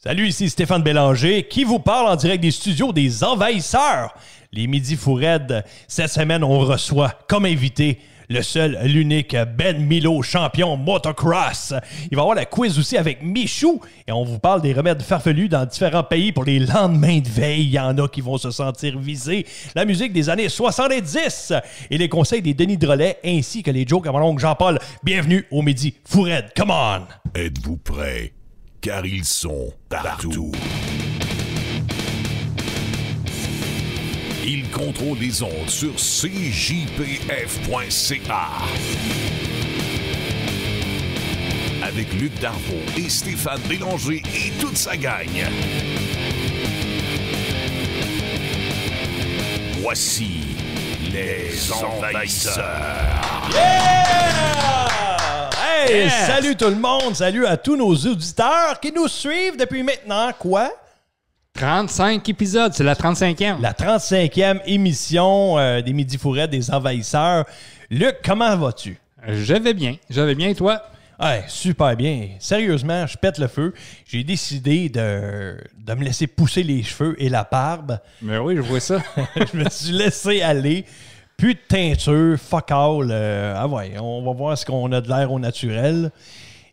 Salut, ici Stéphane Bélanger qui vous parle en direct des studios des Envahisseurs. Les Midi Fou Raides. Cette semaine, on reçoit comme invité le seul, l'unique Ben Milo, champion motocross. Il va y avoir la quiz aussi avec Michou. Et on vous parle des remèdes farfelus dans différents pays pour les lendemains de veille. Il y en a qui vont se sentir visés. La musique des années 70 et les conseils des Denis Drolet ainsi que les jokes à mon oncle Jean-Paul. Bienvenue au Midi Fou Raide. Come on! Êtes-vous prêts? Car ils sont partout. Ils contrôlent les ondes sur cjpf.ca. Avec Luc Darvaux et Stéphane Bélanger et toute sa gang. Voici les Envahisseurs. Yeah! Hey, Yes! Salut tout le monde! Salut à tous nos auditeurs qui nous suivent depuis maintenant, quoi? 35 épisodes, c'est la 35e. La 35e émission des Midi Fou Raides des Envahisseurs. Luc, comment vas-tu? Je vais bien et toi? Ouais, super bien. Sérieusement, je pète le feu. J'ai décidé de me laisser pousser les cheveux et la barbe. Mais oui, je vois ça. Je me suis laissé aller. Plus de teinture, fuck all. Ouais, on va voir ce qu'on a de l'air au naturel.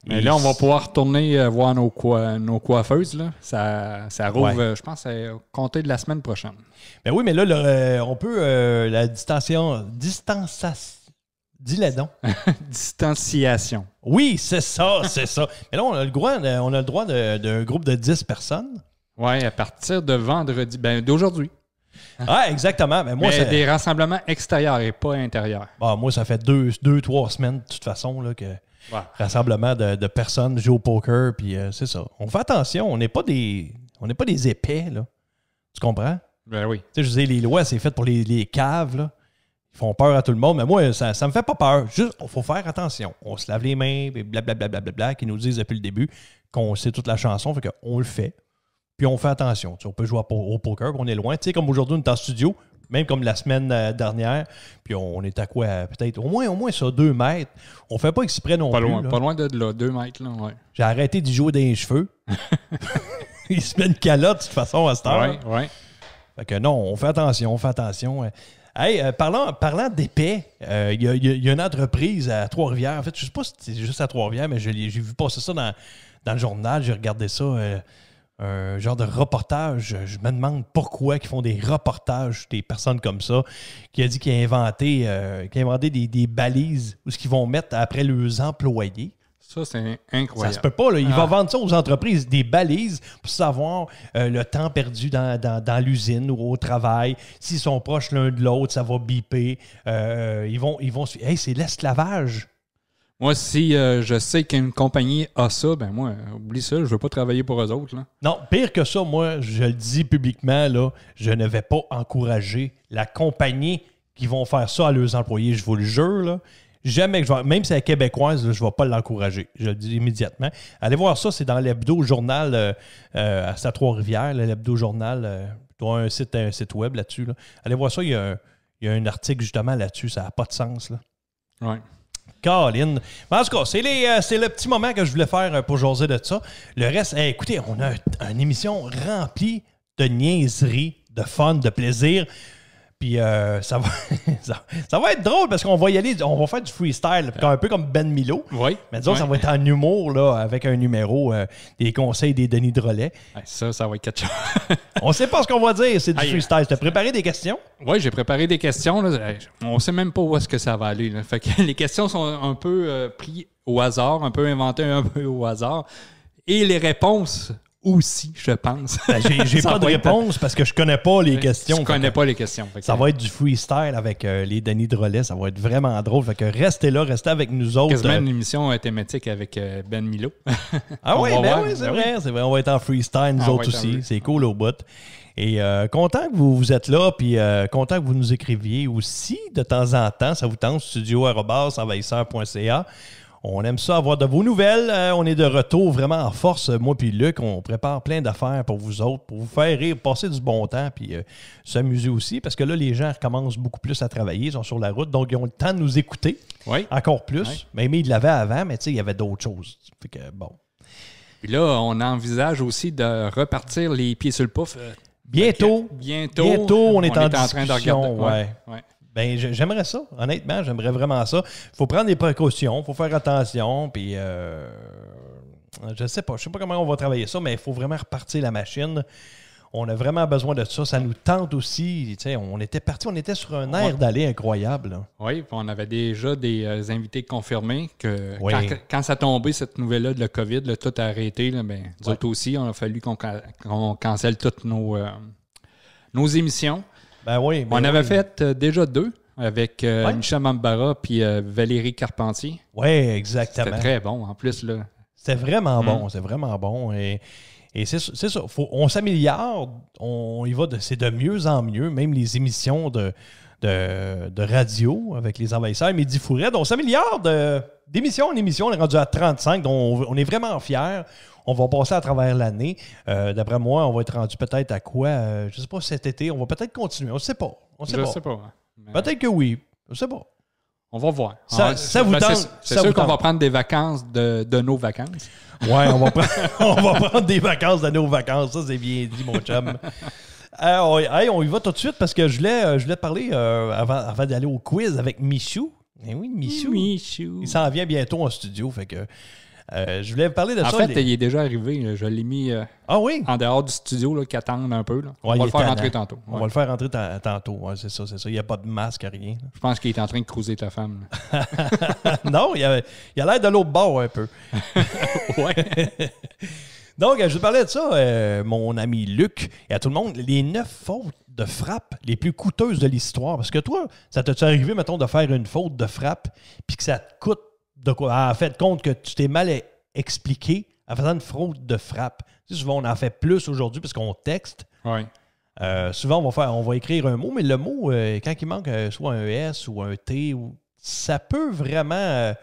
Mais Et là, on va pouvoir retourner voir nos coiffeuses. Là. Ça rouvre, Ouais. je pense, à compter de la semaine prochaine. Ben oui, mais là, on peut la distanciation. Dis-le donc. Distanciation. Oui, c'est ça, c'est ça. Mais là, on a le droit d'un groupe de 10 personnes. Oui, à partir de vendredi, d'aujourd'hui. Ah, exactement. Ben, moi, Mais des rassemblements extérieurs et pas intérieurs. moi, ça fait 2-3 semaines, de toute façon, là, que Ouais. rassemblement de personnes jouent au poker, puis c'est ça. On fait attention, on n'est pas des épais, là. Tu comprends? Ben oui. Tu sais, je disais, les lois, c'est fait pour les caves, là. Ils font peur à tout le monde, mais moi, ça me fait pas peur. Juste, il faut faire attention. On se lave les mains, et blablabla, qu'ils nous disent depuis le début qu'on sait toute la chanson, fait qu'on le fait. Puis on fait attention. Tu sais, on peut jouer au poker, puis on est loin. Tu sais, comme aujourd'hui, on est en studio, même comme la semaine dernière, puis on est à quoi? Peut-être au moins ça, 2 mètres. On fait pas exprès non plus. Là. Pas loin de là, 2 mètres. Là, ouais. J'ai arrêté d'y jouer dans les cheveux. Il se met une calotte, de toute façon, à cette heure. Ouais. Fait que non, on fait attention. Hey, parlant d'épais, il y a une entreprise à Trois-Rivières. En fait, je sais pas si c'est juste à Trois-Rivières, mais j'ai vu passer ça dans le journal. J'ai regardé ça, un genre de reportage. Je me demande pourquoi ils font des reportages des personnes comme ça, qui a dit qu'il a inventé des balises où ce qu'ils vont mettre après leurs employés. Ça, c'est Ça incroyable. se peut pas, là. Il va vendre ça aux entreprises, des balises, pour savoir le temps perdu dans l'usine ou au travail. S'ils sont proches l'un de l'autre, ça va biper. Ils vont hey, c'est l'esclavage. Moi, si je sais qu'une compagnie a ça, ben moi, oublie ça, je veux pas travailler pour eux autres. Là. Non, pire que ça, moi, je le dis publiquement, là, je ne vais pas encourager la compagnie qui vont faire ça à leurs employés. Je vous le jure, là. Jamais que je vais, même si elle est québécoise, là, je ne vais pas l'encourager. Je le dis immédiatement. Allez voir ça, c'est dans l'hebdo-journal à Trois-Rivières, l'hebdo-journal. Tu as un site web là-dessus. Là. Allez voir ça, il y a un article justement là-dessus. Ça n'a pas de sens. Là. Ouais. Colin. Mais en tout cas, c'est le petit moment que je voulais faire pour jaser de ça. Le reste, écoutez, on a une émission remplie de niaiseries, de fun, de plaisir. Puis ça va être drôle parce qu'on va y aller, on va faire du freestyle, un peu comme Ben Milo. Oui. Mais disons, ça va être en humour, là, avec un numéro des conseils des Denis Drolet. Ouais, ça va être quelque chose. On sait pas ce qu'on va dire, c'est du Aïe. freestyle. Tu as préparé des questions? Oui, j'ai préparé des questions. Là. On sait même pas où est-ce que ça va aller. Là. Fait que les questions sont un peu prises au hasard, un peu inventées un peu au hasard. Et les réponses aussi, je pense. Ben, j'ai Ça pas de va être- réponse parce que je connais pas les questions. Je connais pas les questions. Fait que Ça va être du freestyle avec les Denis Drolet. Ça va être vraiment drôle. Fait que restez là, restez avec nous autres. quasiment une émission thématique avec Ben Milo. Ah On oui, va ben voir. oui, c'est Ben vrai, c'est vrai. On va être en freestyle, nous Ah, on autres va être en aussi. freestyle. C'est cool au bout. Et content que vous êtes là, puis content que vous nous écriviez aussi de temps en temps. Ça vous tente, studio@envahisseur.ca. On aime ça, avoir de vos nouvelles. On est de retour vraiment en force, moi puis Luc. On prépare plein d'affaires pour vous autres, pour vous faire rire, passer du bon temps, puis s'amuser aussi. Parce que là, les gens recommencent beaucoup plus à travailler, ils sont sur la route, donc ils ont le temps de nous écouter Oui. encore plus. Oui. Même ils l'avaient avant, mais tu sais, il y avait d'autres choses. Fait que bon. Puis là, on envisage aussi de repartir les pieds sur le pouf. Bientôt, on est en train de regarder. Ouais. Ben, j'aimerais ça. Honnêtement, j'aimerais vraiment ça. Il faut prendre des précautions, il faut faire attention, puis je sais pas comment on va travailler ça, mais il faut vraiment repartir la machine. On a vraiment besoin de ça. Ça nous tente aussi. Tu sais, on était parti, on était sur un air d'aller incroyable. Là. Oui, puis on avait déjà des invités confirmés que Oui. quand ça tombait, cette nouvelle-là de la COVID, là, tout a arrêté. Là, ben, nous autres aussi, on a fallu qu'on cancelle toutes nos émissions. Ben oui. On avait fait déjà 2 avec Michel Mambara puis Valérie Carpentier. Oui, exactement. C'était très bon en plus. Là. C'était vraiment bon. C'était vraiment bon. Et c'est ça. On s'améliore. On y va. C'est de mieux en mieux. Même les émissions de radio avec les envahisseurs, Midi Fourette, on s'améliore d'émission en émission. On est rendu à 35. Donc on est vraiment fiers. On va passer à travers l'année. D'après moi, on va être rendu peut-être à quoi? Je ne sais pas, cet été. On va peut-être continuer. On ne sait pas. Je sais pas. Mais Peut-être que oui. Je ne sais pas. on va voir. Ça vous tente? C'est sûr qu'on va prendre des vacances de nos vacances. Oui, on va prendre des vacances de nos vacances. Ça, c'est bien dit, mon chum. On y va tout de suite parce que je voulais te parler avant d'aller au quiz avec Michou. Eh oui, Michou. Il s'en vient bientôt en studio. Fait que je voulais parler de ça. En fait, il est déjà arrivé. Je l'ai mis en dehors du studio, là, qui attend un peu. Là. Ouais, on va le faire rentrer tantôt. On va le faire rentrer tantôt. Ouais, c'est ça. Il n'y a pas de masque, rien. Je pense qu'il est en train de cruiser ta femme. Non, il a l'air de l'autre bord un peu. Ouais. Donc, je vous parlais de ça, mon ami Luc, et à tout le monde, les 9 fautes de frappe les plus coûteuses de l'histoire. Parce que toi, ça t'est arrivé, mettons, de faire une faute de frappe, puis que ça te coûte de quoi? En fait, compte que tu t'es mal expliqué en faisant une faute de frappe. Tu sais, souvent, on en fait plus aujourd'hui parce qu'on texte. Ouais. Souvent, on va écrire un mot, mais le mot, quand il manque soit un S ou un T, ça peut vraiment...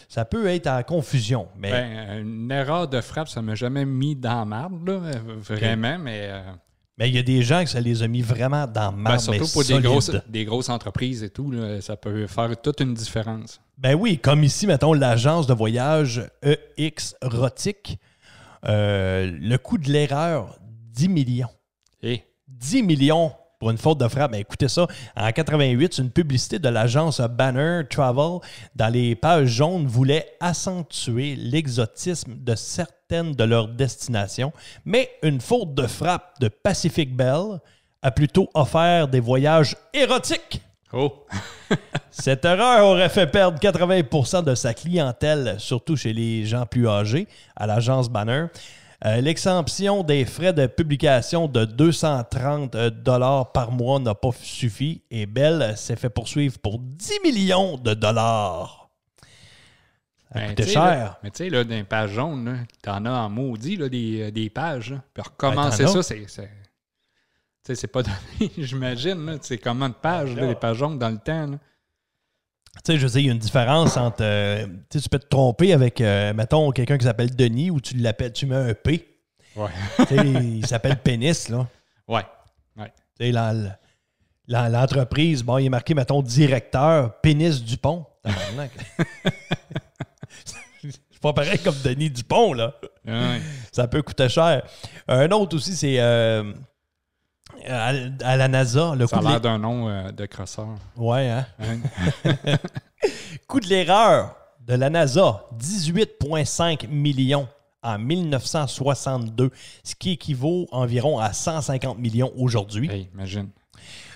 ça peut être en confusion. Mais une erreur de frappe, ça ne m'a jamais mis dans la marde, là, vraiment, okay. Mais il y a des gens que ça les a mis vraiment dans la marde. Surtout pour des grosses entreprises et tout, là, ça peut faire toute une différence. Ben oui, comme ici, mettons, l'agence de voyage EX Rotique, le coût de l'erreur, 10 millions. 10 millions pour une faute de frappe. Ben, écoutez ça, en 88, c'est une publicité de l'agence Banner Travel dans les pages jaunes voulait accentuer l'exotisme de certaines de leurs destinations, mais une faute de frappe de Pacific Bell a plutôt offert des voyages érotiques. Oh! Cette erreur aurait fait perdre 80% de sa clientèle, surtout chez les gens plus âgés, à l'agence Banner. L'exemption des frais de publication de 230 $ par mois n'a pas suffi et Bell s'est fait poursuivre pour 10 millions de dollars. Ça coûtait cher. Là, mais tu sais, dans les pages jaunes, t'en as en maudit là, des pages. Là. Puis recommencer ça, c'est pas donné, j'imagine. C'est combien de pages, les pages jaunes dans le temps? Là. Tu sais, je sais, il y a une différence entre... tu peux te tromper avec, mettons, quelqu'un qui s'appelle Denis ou tu mets un P. Ouais. Il s'appelle Pénis, là. Ouais. Tu sais, l'entreprise, bon, il est marqué, mettons, directeur Pénis Dupont. C'est pas pareil comme Denis Dupont, là. Ouais. Ça peut coûter cher. Un autre aussi, c'est... à la NASA, le ça a l'air d'un nom de crosseur. Ouais, hein? Coût de l'erreur de la NASA, 18,5 millions en 1962, ce qui équivaut environ à 150 millions aujourd'hui. Hey, imagine.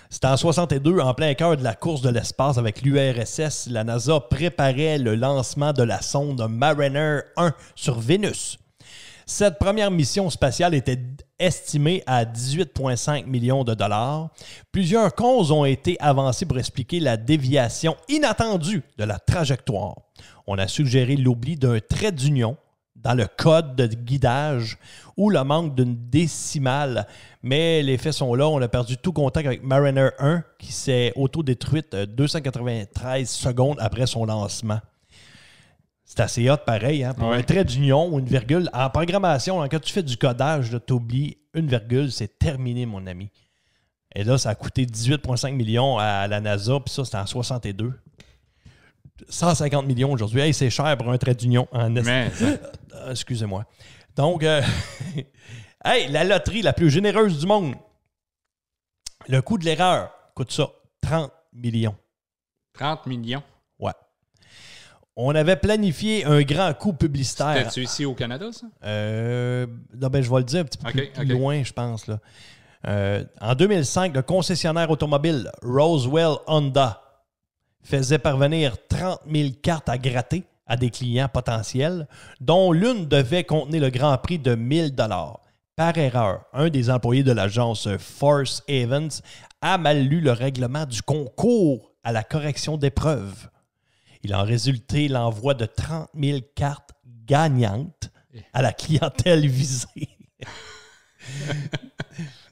C'était en 62, en plein cœur de la course de l'espace avec l'URSS. La NASA préparait le lancement de la sonde Mariner 1 sur Vénus. Cette première mission spatiale était estimée à 18,5 millions de dollars. Plusieurs causes ont été avancées pour expliquer la déviation inattendue de la trajectoire. On a suggéré l'oubli d'un trait d'union dans le code de guidage ou le manque d'une décimale. Mais les faits sont là. On a perdu tout contact avec Mariner 1 qui s'est autodétruite 293 secondes après son lancement. C'est assez hot pareil. Hein? Pour un trait d'union ou une virgule, en programmation, quand tu fais du codage, tu oublies une virgule, c'est terminé, mon ami. Et là, ça a coûté 18,5 millions à la NASA, puis ça, c'était en 62. 150 millions aujourd'hui. Hey, c'est cher pour un trait d'union. Excusez-moi. Donc, hey, la loterie la plus généreuse du monde. Le coût de l'erreur coûte ça 30 millions. 30 millions? Ouais. On avait planifié un grand coup publicitaire. C'était-tu ici au Canada, ça? Non, ben, je vais le dire un petit peu plus loin, je pense. Là. En 2005, le concessionnaire automobile Roswell Honda faisait parvenir 30 000 cartes à gratter à des clients potentiels, dont l'une devait contenir le grand prix de 1 000 $. Par erreur, un des employés de l'agence Force Evans a mal lu le règlement du concours à la correction d'épreuves. Il en résultait l'envoi de 30 000 cartes gagnantes à la clientèle visée.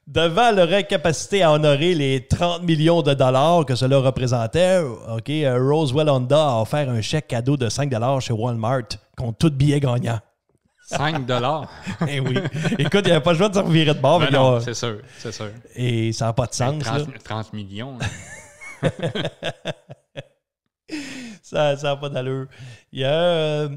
Devant leur incapacité à honorer les 30 millions de dollars que cela représentait, Roswell Honda a offert un chèque cadeau de 5 $ chez Walmart contre tout billet gagnant. 5 $? Eh oui. Écoute, il n'y avait pas le choix de se revirer de bord. Ben non, c'est sûr, c'est sûr. Et ça n'a pas de sens. 30 millions. Ça n'a pas d'allure. Il y a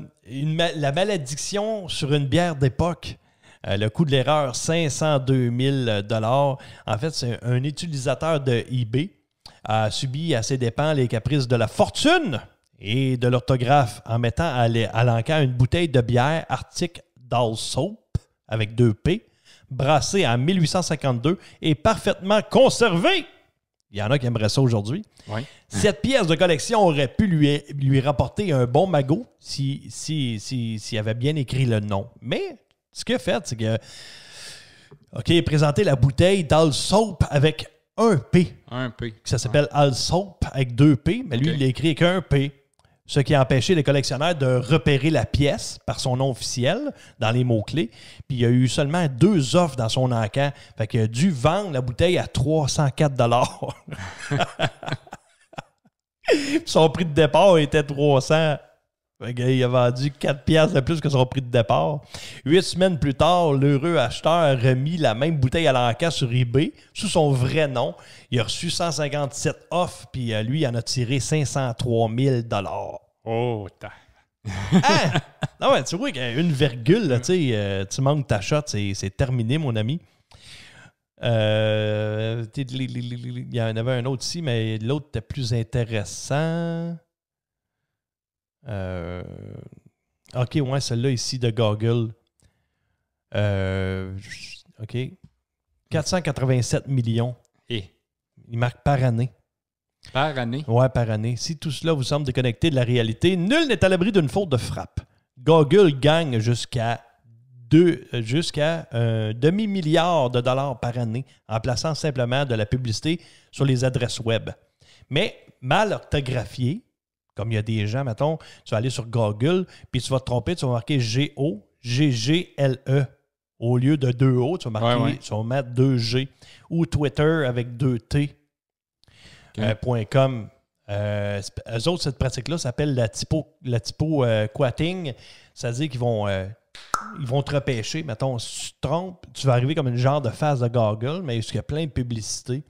la malédiction sur une bière d'époque. Le coût de l'erreur, 502 000 $. En fait, c'est un utilisateur de eBay a subi à ses dépens les caprices de la fortune et de l'orthographe en mettant à l'encan une bouteille de bière Arctic Doll Soap avec 2 P, brassée en 1852 et parfaitement conservée. Il y en a qui aimeraient ça aujourd'hui. Oui. Cette pièce de collection aurait pu lui rapporter un bon magot s'il avait bien écrit le nom. Mais ce qu'il a fait, c'est que il a présenté la bouteille d'All Soap avec un P. Un P. Ça s'appelle All Soap avec 2 P, mais lui, il l'a écrit avec un P. Ce qui a empêché les collectionneurs de repérer la pièce par son nom officiel dans les mots-clés. Puis il y a eu seulement 2 offres dans son encan. Fait qu'il a dû vendre la bouteille à 304 $. Son prix de départ était 300. Fait qu'il a vendu 4 piastres de plus que son prix de départ. 8 semaines plus tard, l'heureux acheteur a remis la même bouteille à l'encan sur eBay sous son vrai nom. Il a reçu 157 offres, puis lui, il en a tiré 503 000 $. Oh, t'as... Hein? Non, ouais, tu vois qu'une virgule, là, tu manques ta shot, c'est terminé, mon ami. Il y en avait un autre ici, mais l'autre était plus intéressant. OK, ouais, celle-là ici de Google. OK. 487 millions. Et? Il marque par année. Par année? Ouais, par année. Si tout cela vous semble déconnecté de la réalité, nul n'est à l'abri d'une faute de frappe. Google gagne jusqu'à un demi-milliard de dollars par année en plaçant simplement de la publicité sur les adresses web. Mais mal orthographié, comme il y a des gens, mettons, tu vas aller sur Google, puis tu vas te tromper, tu vas marquer G-O-G-G-L-E. Au lieu de 2 O, tu vas marquer, tu vas mettre 2 G. Ou Twitter avec 2 T. .com. Eux autres, cette pratique-là s'appelle la typo quatting. C'est-à-dire qu'ils vont te repêcher. Mettons, si tu te trompes, tu vas arriver comme une genre de face de Google, mais il y a plein de publicité.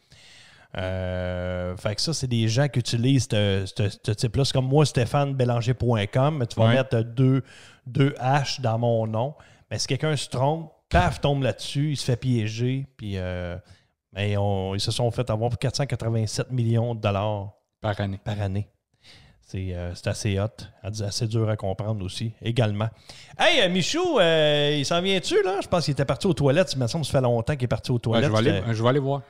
Fait que ça, c'est des gens qui utilisent ce type-là. C'est comme moi, stéphanebélanger.com, mais tu vas mettre deux H dans mon nom. Mais si quelqu'un se trompe, paf, tombe là-dessus, il se fait piéger, puis ils se sont fait avoir pour 487 millions de dollars par année. C'est assez hot, assez dur à comprendre aussi, également. Hey, Michou, il s'en vient-tu, là? Je pense qu'il était parti aux toilettes. Il me semble que ça fait longtemps qu'il est parti aux toilettes. Je vais aller voir.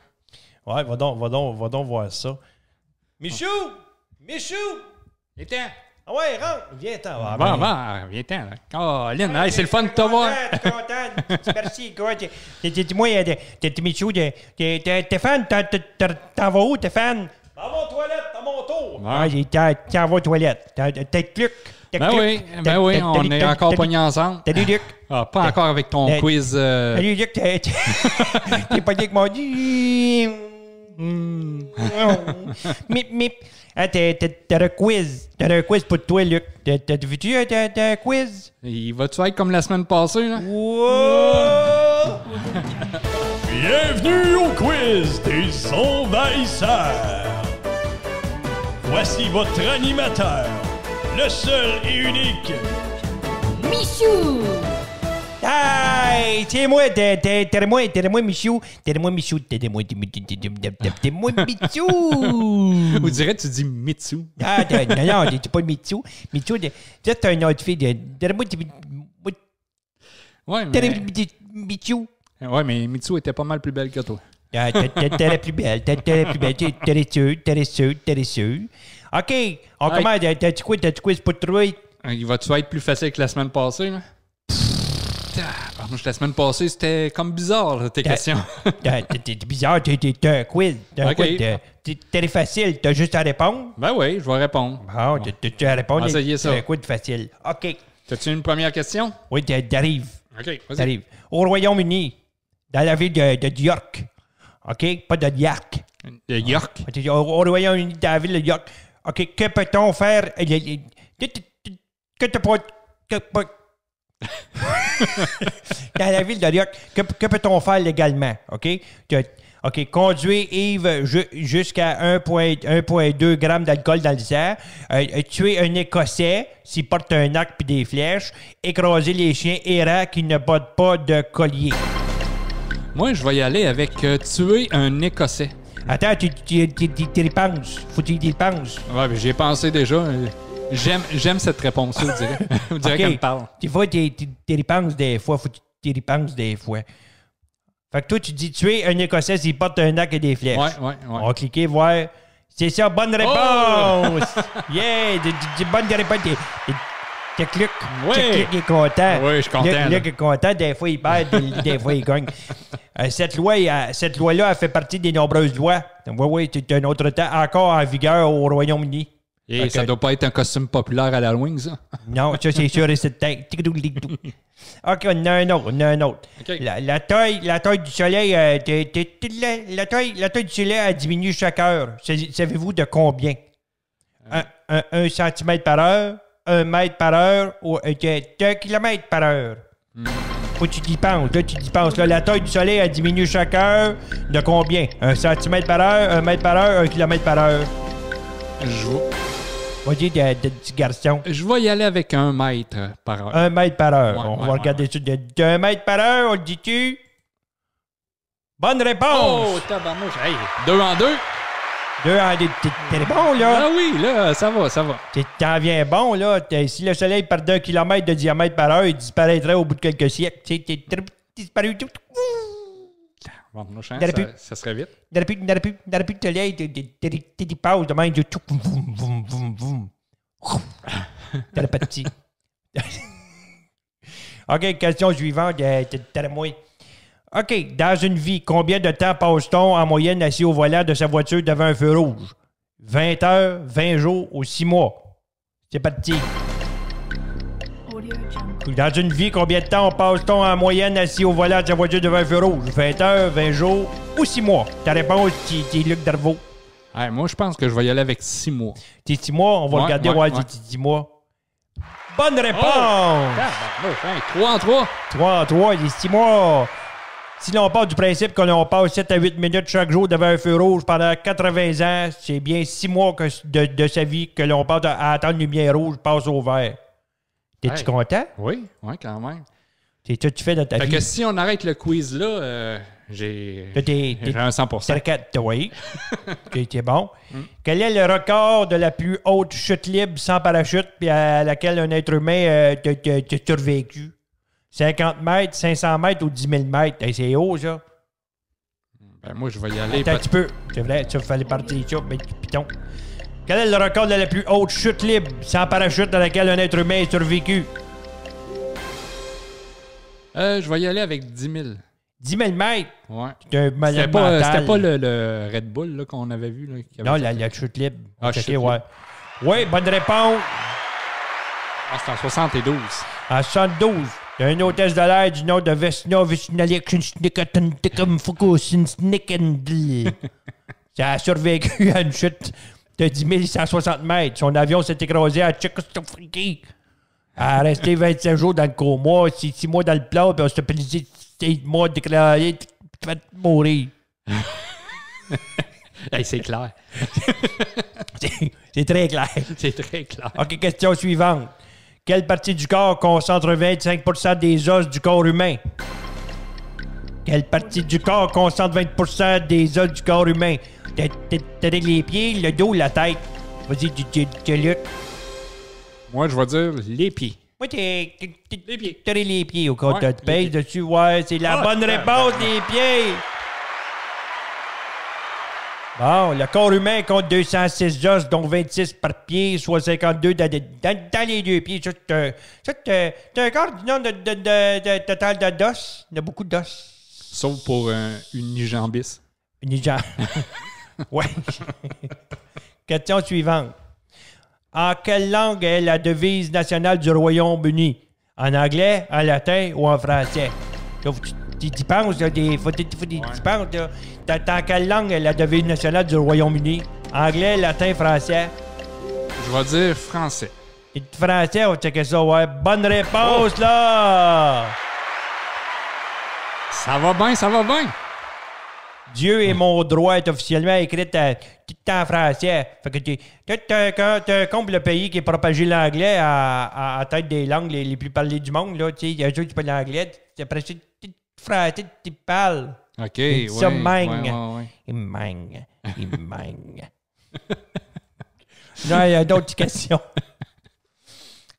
Ouais, va donc voir ça. Michou! Viens-t'en! Ah ouais, rentre! Viens-t'en. Viens-t'en. Oh, Lynn, hey, c'est le fun de te voir. Je suis content. Merci, quoi. Dis-moi, Michou, t'es fan? T'en vas où, t'es fan? Dans mon toilette, à mon tour. T'en vas aux toilettes. T'es Luc. Ben oui, on est encore pognés ensemble. Salut, Luc. Ah, pas encore avec ton quiz. Salut, Luc. T'es pogné avec mon dit. Mip. Ah, t'as un quiz. T'as un quiz pour toi, Luc. T'as vu-tu un quiz? Il va-tu être comme la semaine passée, là? Wow! Bienvenue au quiz des envahisseurs. Voici votre animateur, le seul et unique Michou! Hey, tiens-moi, t'es-moi, Michou. T'es-moi, Michou. T'es-moi, Michou. On dirait que tu dis Mitsu. Ah, non, t'es pas Michou. Michou, c'est un autre fille. T'es-moi, Ouais, Michou. mais Mitsu était pas mal plus belle que toi. T'es la plus belle. T'es sûr. OK, on commence. T'as-tu quoi, c'est pas trop? Il va-tu être plus facile que la semaine passée, là? La semaine passée, c'était comme bizarre, là, tes questions. T'es bizarre, t'as un quiz. T'es facile, t'as juste à répondre. Ben oui, je vais répondre. Bon, t'as à répondre. On va essayer ça. C'est un quiz facile. OK. T'as-tu une première question? Oui, t'arrives. OK, vas-y. T'arrives. Au Royaume-Uni, dans la ville de York. OK? Pas de York. De York? Au Royaume-Uni, dans la ville de York. OK, que peut-on faire? Que t'as pas... Dans la ville de York, que peut-on faire légalement? OK? OK, conduire Yves jusqu'à 1,2 g d'alcool dans le sang, tuer un Écossais s'il porte un arc puis des flèches, écraser les chiens errants qui ne portent pas de collier. Moi, je vais y aller avec tuer un Écossais. Attends, tu y penses. Faut que tu y penses. Ouais, mais j'y ai pensé déjà. J'aime cette réponse-là, on dirait. On dirait qu'elle me parle. Des fois, tu y penses des fois. Faut que tu y penses des fois. Fait que toi, tu dis tuer un Écossais s'il porte un arc et des flèches. Ouais. On va cliquer, voir. C'est ça, bonne réponse! Yeah! Bonne réponse. Luc est content. Oui, je suis content. Luc est content. Des fois, il perd, des fois, il gagne. Cette loi-là, elle fait partie des nombreuses lois. Oui, c'est un autre temps encore en vigueur au Royaume-Uni. Et ça doit pas être un costume populaire à l'Halloween, ça? Non, ça, c'est sûr et certain. OK, on a un autre. Okay. La taille du soleil, la taille du soleil, elle diminue chaque heure. Savez-vous de combien? 1 cm par heure, 1 mètre par heure ou 1 km par heure? Faut que tu y penses. Là, tu y penses. Là, la taille du soleil, elle diminue chaque heure. De combien? 1 cm par heure, 1 mètre par heure, 1 km par heure? Vas-y, petit garçon. Je vais y aller avec 1 mètre par heure. 1 mètre par heure. Ouais, on va regarder ça. De 1 mètre par heure, on le dit-tu? Bonne réponse! Oh, tabarnouche. Hey, 2 en 2. 2 en 2. T'es bon, là? Ah oui, là, ça va. T'en viens bon, là. Si le soleil perd d'1 kilomètre de diamètre par heure, il disparaîtrait au bout de quelques siècles. T'es disparu tout. Bon, ça serait vite. Depuis le soleil, t'es passes de même. T'as le petit. OK, question suivante. T'as moi. OK, dans une vie, combien de temps passe-t-on en moyenne assis au volant de sa voiture devant un feu rouge? 20 heures, 20 jours ou 6 mois? C'est parti. Dans une vie, combien de temps passe-t-on en moyenne assis au volant de sa voiture devant un feu rouge? 20 heures, 20 jours ou 6 mois? Ta réponse, c'est Luc Darvaux. Hey, moi, je pense que je vais y aller avec 6 mois. T'es 6 mois? On va regarder, c'est 6 mois. Bonne réponse! Oh! 3 en 3. 3 en 3, il est 6 mois. Si l'on part du principe qu'on passe 7 à 8 minutes chaque jour devant un feu rouge pendant 80 ans, c'est bien 6 mois de sa vie que l'on passe à attendre une lumière rouge passe au vert. T'es-tu content? Oui, quand même. C'est ça que tu fais dans ta vie. Fait que si on arrête le quiz là, j'ai un 100%. Oui. T'es bon. Quel est le record de la plus haute chute libre sans parachute puis à laquelle un être humain t'a survécu? 50 mètres, 500 mètres ou 10 000 mètres? Hey, c'est haut, ça. Ben moi, je vais y aller. Attends un petit peu. C'est vrai, tu fallait partir ça, mais piton. Quel est le record de la plus haute chute libre sans parachute dans laquelle un être humain a survécu? Je vais y aller avec 10 000. 10 000 mètres? Ouais. C'est un malade mental. C'était pas le Red Bull là, qu'on avait vu. Là, non, la chute libre. Ah, okay, chute libre. Ouais. Oui, bonne réponse. Ah, c'est en 72. En 72. Il y a une hôtesse de l'air du nom de Vesna Visnalik. Ça a survécu à une chute de 10 160 mètres. Son avion s'est écrasé à Tchécoslovaquie. Elle a resté 27 jours dans le coma, 6 mois dans le plat, puis on s'est pénalisé 6 mois déclaré, tu vas mourir. Hey, c'est clair. C'est très clair. C'est très clair. OK, question suivante. Quelle partie du corps concentre 25% des os du corps humain? Quelle partie du corps concentre 20% des os du corps humain? T'as les pieds, le dos, la tête. Vas-y, Luc. Moi, je vais dire les pieds. Moi, Les pieds. t'as les pieds au cas où Ouais, tu les pèses pieds. dessus. Ouais, c'est la bonne réponse, les pieds. Bon, le corps humain compte 206 os, dont 26 par pied, soit 52 dans les deux pieds. T'as un corps du nombre de total d'os. Il y a beaucoup d'os. Sauf pour une unijambis. Niger. Ouais. Question suivante. En quelle langue est la devise nationale du Royaume-Uni? En anglais, en latin ou en français? Là, tu penses, là, tu penses, là. Dans quelle langue est la devise nationale du Royaume-Uni? Anglais, latin, français? Je vais dire français. Et français, on checker ça, ouais. Bonne réponse, là! Ça va bien, ça va bien. Dieu est mon droit est officiellement écrit tout en français. Fait que t'as un comble le pays qui est propagé l'anglais à tête des langues les plus parlées du monde. Là, il y a ceux qui parlent l'anglais. Après ça, tu français, tu parles. OK, Et ça ouais, mangue. ouais. Il mangue. Il mangue. Non, il y a d'autres questions.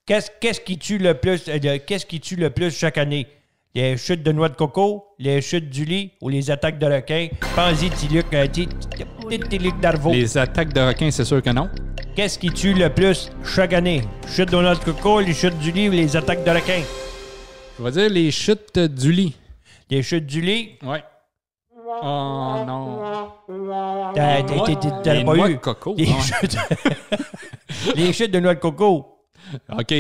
Qu'est-ce qui tue le plus? Qu'est-ce qui tue le plus chaque année? Les chutes de noix de coco, les chutes du lit ou les attaques de requins? Pense-y, petit Luc Darvaux. Les attaques de requins, c'est sûr que non. Qu'est-ce qui tue le plus chaque année? Chutes de noix de coco, les chutes du lit ou les attaques de requins? Je vais dire les chutes du lit. Les chutes du lit? Ouais. Oh non. T'as Les pas noix eu? de coco. Les ouais. chutes... les chutes de noix de coco. OK.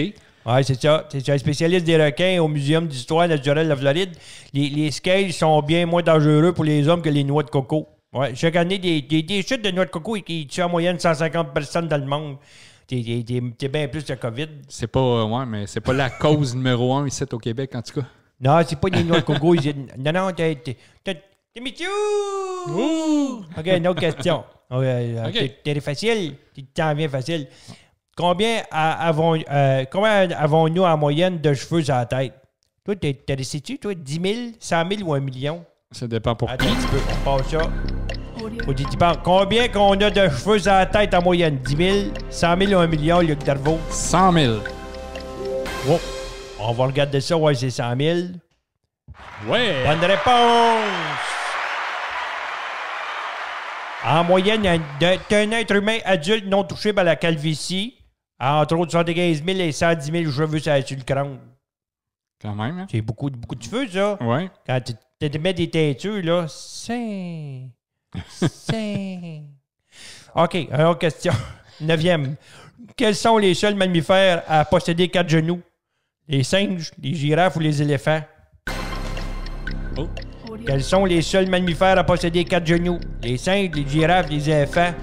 Oui, c'est ça. C'est un spécialiste des requins au Muséum d'histoire naturelle de la Floride. Les scales sont bien moins dangereux pour les hommes que les noix de coco. Ouais, chaque année, des chutes de noix de coco qui tuent en moyenne 150 personnes dans le monde. C'est bien plus de COVID. C'est pas, ouais, mais c'est pas la cause numéro 1 ici au Québec, en tout cas. Non, c'est pas des noix de coco. Non, t'es Michou! OK, une autre question. OK. T'es facile. Tu t'en viens facile. Combien avons-nous en moyenne de cheveux à la tête? Toi, t'as réussi-tu, toi, 10 000, 100 000 ou 1 million? Ça dépend pour Attends qui. un petit peu, on passe ça. Faut que tu penses. Combien qu'on a de cheveux à la tête en moyenne? 10 000, 100 000 ou 1 million, Luc Darvaux? 100 000. Oh, on va regarder ça, ouais, c'est 100 000. Ouais. Bonne réponse! En moyenne, t'as un être humain adulte non touché par la calvitie, entre autres 75 000 et 110 000 cheveux sur le crâne. Quand même, hein? C'est beaucoup de cheveux, ça. Ouais. Quand tu te mets des teintures, là, c'est... OK, une autre question. 9e. Quels sont les seuls mammifères à posséder 4 genoux? Les singes, les girafes ou les éléphants? Oh. Quels sont les seuls mammifères à posséder 4 genoux? Les singes, les girafes, les éléphants?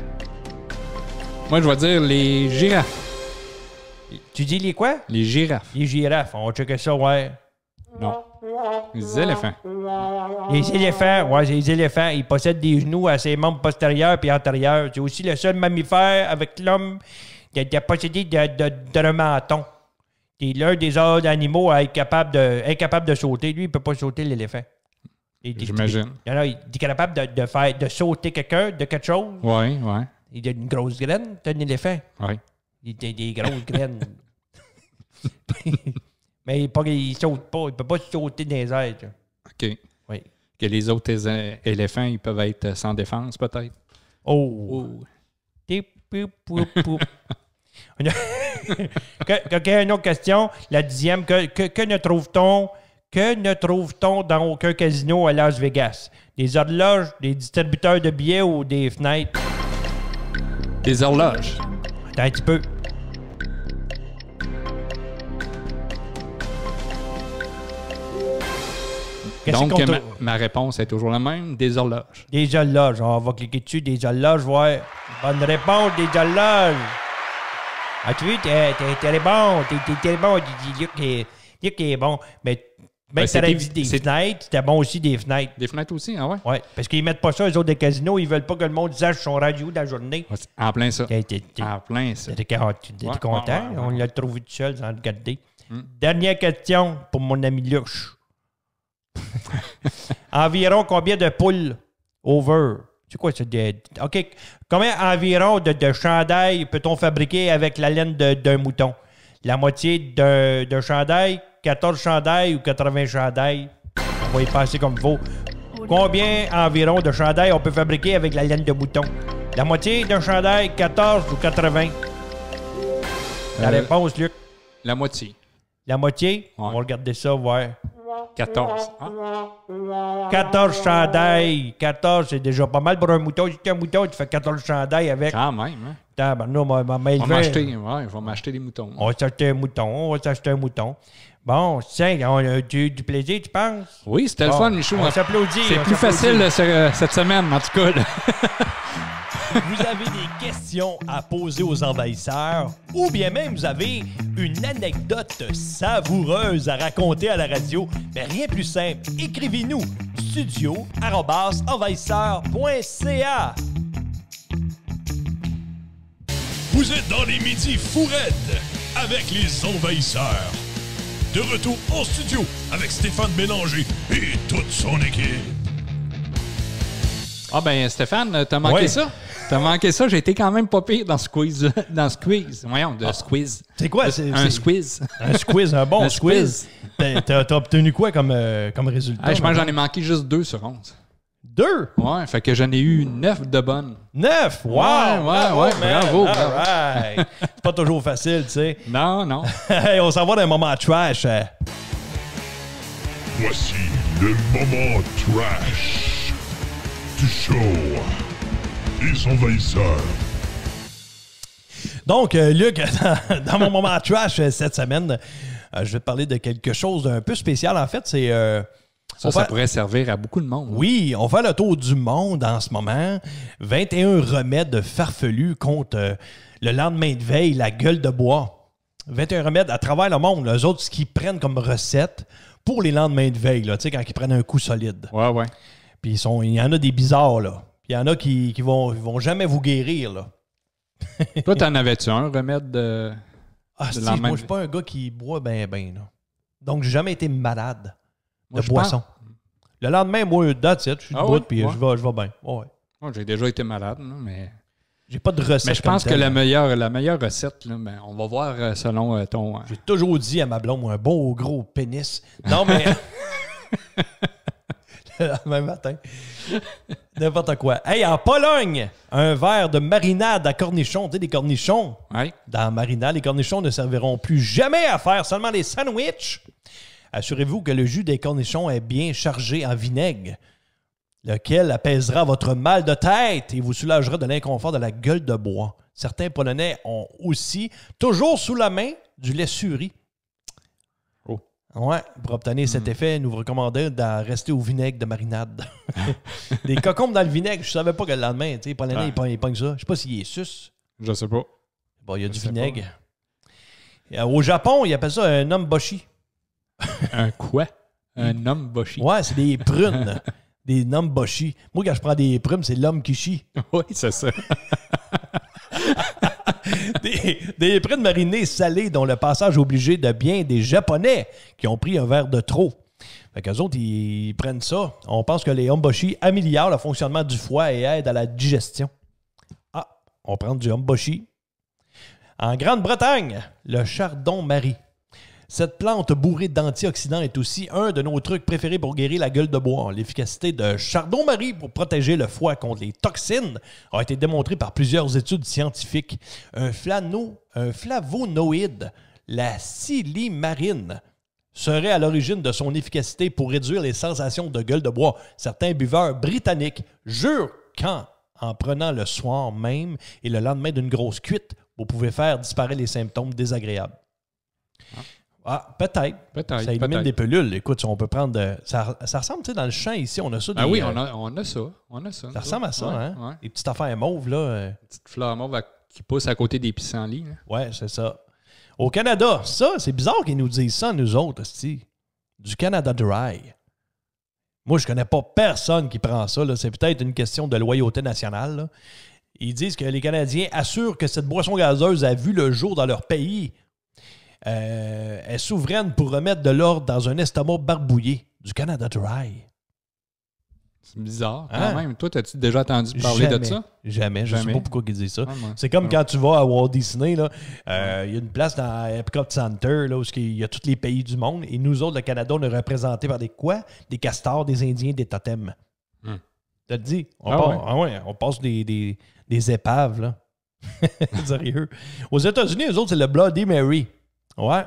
Moi, je vais dire les girafes. Tu dis les quoi? Les girafes. Les girafes. On va checker ça, ouais. Non. Les éléphants. Les éléphants, ouais, les éléphants, ils possèdent des genoux à ses membres postérieurs et antérieurs. C'est aussi le seul mammifère avec l'homme qui a possédé de menton. C'est l'un des autres animaux à être incapable de sauter. Lui, il ne peut pas sauter, l'éléphant. J'imagine. Il est capable de sauter quelqu'un de quelque chose. Ouais, ouais. Il a une grosse graine, c'est un éléphant. Ouais. Il a des grosses graines. Mais il saute pas. Il peut pas sauter dans les airs. OK. Oui. Que les autres éléphants, ils peuvent être sans défense, peut-être. Oh. Tip, poup, poup, poup. OK, une autre question. La 10e. Que ne trouve-t-on dans aucun casino à Las Vegas? Des horloges, des distributeurs de billets ou des fenêtres? Des horloges. Attends un petit peu. Qu'est-ce Donc, qu'on ma réponse est toujours la même, des horloges. Des horloges. On va cliquer dessus. Des horloges, ouais. Bonne réponse, des horloges. Ah, tu vois, t'es bon. T'es bon. Luc est bon. Mais Ben, c'est t'aurais dit des fenêtres, c'était bon aussi des fenêtres. Des fenêtres aussi, ah ouais? Oui, parce qu'ils mettent pas ça, les autres des casinos, ils veulent pas que le monde sache son radio de la journée. En plein ça. T'étais En plein ça. content, ouais. on l'a trouvé tout seul sans le garder. Dernière question pour mon ami Luche. Environ combien de poules over? C'est quoi ça? OK. Combien environ de chandail peut-on fabriquer avec la laine d'un mouton? La moitié d'un chandail, 14 chandails ou 80 chandails? On va y passer comme il faut. Combien environ de chandails on peut fabriquer avec la laine de mouton? La moitié d'un chandail, 14 ou 80? La réponse, Luc? La moitié. La moitié? Ouais. On va regarder ça, ouais. 14. 14 chandails. 14, c'est déjà pas mal pour un mouton. Si tu un mouton, tu fais 14 chandails avec. Quand même, hein? Non, On va m'acheter des moutons. On va s'acheter un mouton. Bon, tiens, on a eu du plaisir, tu penses? Oui, c'était le Bon, fun, Michou. on s'applaudit. C'est on plus s'applaudit. facile cette semaine, en tout cas. Là. Vous avez des questions à poser aux envahisseurs ou bien même vous avez une anecdote savoureuse à raconter à la radio, mais rien de plus simple. Écrivez-nous studio@envahisseur.ca. Vous êtes dans les midis Fourette avec les envahisseurs. De retour en studio avec Stéphane Bélanger et toute son équipe. Ah ben Stéphane, t'as manqué Ouais. ça? T'as manqué ça? J'ai été quand même pas pire dans ce quiz. Dans ce quiz. Voyons, squeeze. C'est quoi? Un squeeze. Un squeeze, un bon Un squeeze. T'as obtenu quoi comme résultat? Hey, je pense que j'en ai manqué juste 2 sur 11. 2? Ouais, fait que j'en ai eu 9 de bonnes. 9? Wow! Ouais, man. bravo. All right. C'est pas toujours facile, tu sais. Non. Hey, on s'en va d'un moment trash. Voici le moment trash du show. Les envahisseurs. Donc, Luc, dans mon moment trash cette semaine, je vais te parler de quelque chose d'un peu spécial. En fait, c'est... Ça pourrait servir à beaucoup de monde. Oui, on fait le tour du monde en ce moment. 21 remèdes farfelus contre le lendemain de veille, la gueule de bois. 21 remèdes à travers le monde. Eux autres, ce qu'ils prennent comme recette pour les lendemains de veille, là, tu sais, quand ils prennent un coup solide. Ouais. Puis il y en a des bizarres, là. Puis il y en a qui vont jamais vous guérir, là. Toi, t'en avais-tu un remède de... Ah, si, lendemain moi, je suis pas un gars qui boit ben, là. Donc, j'ai jamais été malade de Moi, je boisson. Le lendemain, moi, that's it, je suis debout, ouais? puis Ouais. je vais bien. Ouais. Moi, j'ai déjà été malade, là, mais... J'ai pas de recette. Mais je pense que la meilleure recette, là, ben, on va voir selon ton... J'ai toujours dit à ma blonde, un beau gros pénis. Non, mais... Le lendemain matin. N'importe quoi. Hey, en Pologne, un verre de marinade à cornichons. Tu sais, des cornichons. Ouais. Dans la marinade, les cornichons ne serviront plus jamais à faire seulement des sandwichs. Assurez-vous que le jus des cornichons est bien chargé en vinaigre, lequel apaisera votre mal de tête et vous soulagera de l'inconfort de la gueule de bois. Certains Polonais ont aussi, toujours sous la main, du lait suri. Oh. Ouais, pour obtenir cet effet, nous vous recommandons de rester au vinaigre de marinade. Des cocombes dans le vinaigre, je savais pas que le lendemain, tu sais, les Polonais, ils pognent ça. Je sais pas s'il est sus. Je sais pas. Bon, il y a Je du sais vinaigre. Au Japon, ils appellent ça un namboshi. Un quoi? Un homme boshi. Ouais, c'est des prunes. Des namboshi. Moi, quand je prends des prunes, c'est l'homme qui chie. Oui, c'est ça. Des prunes marinées salées dont le passage obligé de bien des Japonais qui ont pris un verre de trop. Fait qu'eux autres, ils prennent ça. On pense que les homboshi améliorent le fonctionnement du foie et aident à la digestion. Ah, on prend du homboshi. En Grande-Bretagne, le chardon-marie. Cette plante bourrée d'antioxydants est aussi un de nos trucs préférés pour guérir la gueule de bois. L'efficacité de chardon-marie pour protéger le foie contre les toxines a été démontrée par plusieurs études scientifiques. Un flavonoïde, la silimarine, serait à l'origine de son efficacité pour réduire les sensations de gueule de bois. Certains buveurs britanniques jurent qu'en prenant le soir même et le lendemain d'une grosse cuite, vous pouvez faire disparaître les symptômes désagréables. Ah, peut-être. Ça élimine des pelules. Écoute, on peut prendre... Ça ressemble, tu sais, dans le champ ici, on a ça. Ah oui, on a ça. Ça ressemble à ça, ouais, hein? Ouais. Les petites affaires mauves, là. Petite fleur mauve qui pousse à côté des pissenlits. Là. Ouais, c'est ça. Au Canada, ça, c'est bizarre qu'ils nous disent ça, nous autres, hostie. du Canada Dry. Moi, je connais pas personne qui prend ça. Là. C'est peut-être une question de loyauté nationale. Là. Ils disent que les Canadiens assurent que cette boisson gazeuse a vu le jour dans leur pays. Est souveraine pour remettre de l'ordre dans un estomac barbouillé. Du Canada Dry. C'est bizarre, quand même. Toi, as-tu déjà entendu parler de ça? Jamais. Je ne sais pas pourquoi ils disent ça. Ah, c'est comme quand tu vas à Walt Disney, il y a une place dans Epcot Center là, où il y a tous les pays du monde. Et nous autres, le Canada, on est représenté par des quoi? Des castors, des Indiens, des totems. T'as dit? On passe des épaves, là. Sérieux. Aux États-Unis, eux autres, c'est le Bloody Mary. Ouais.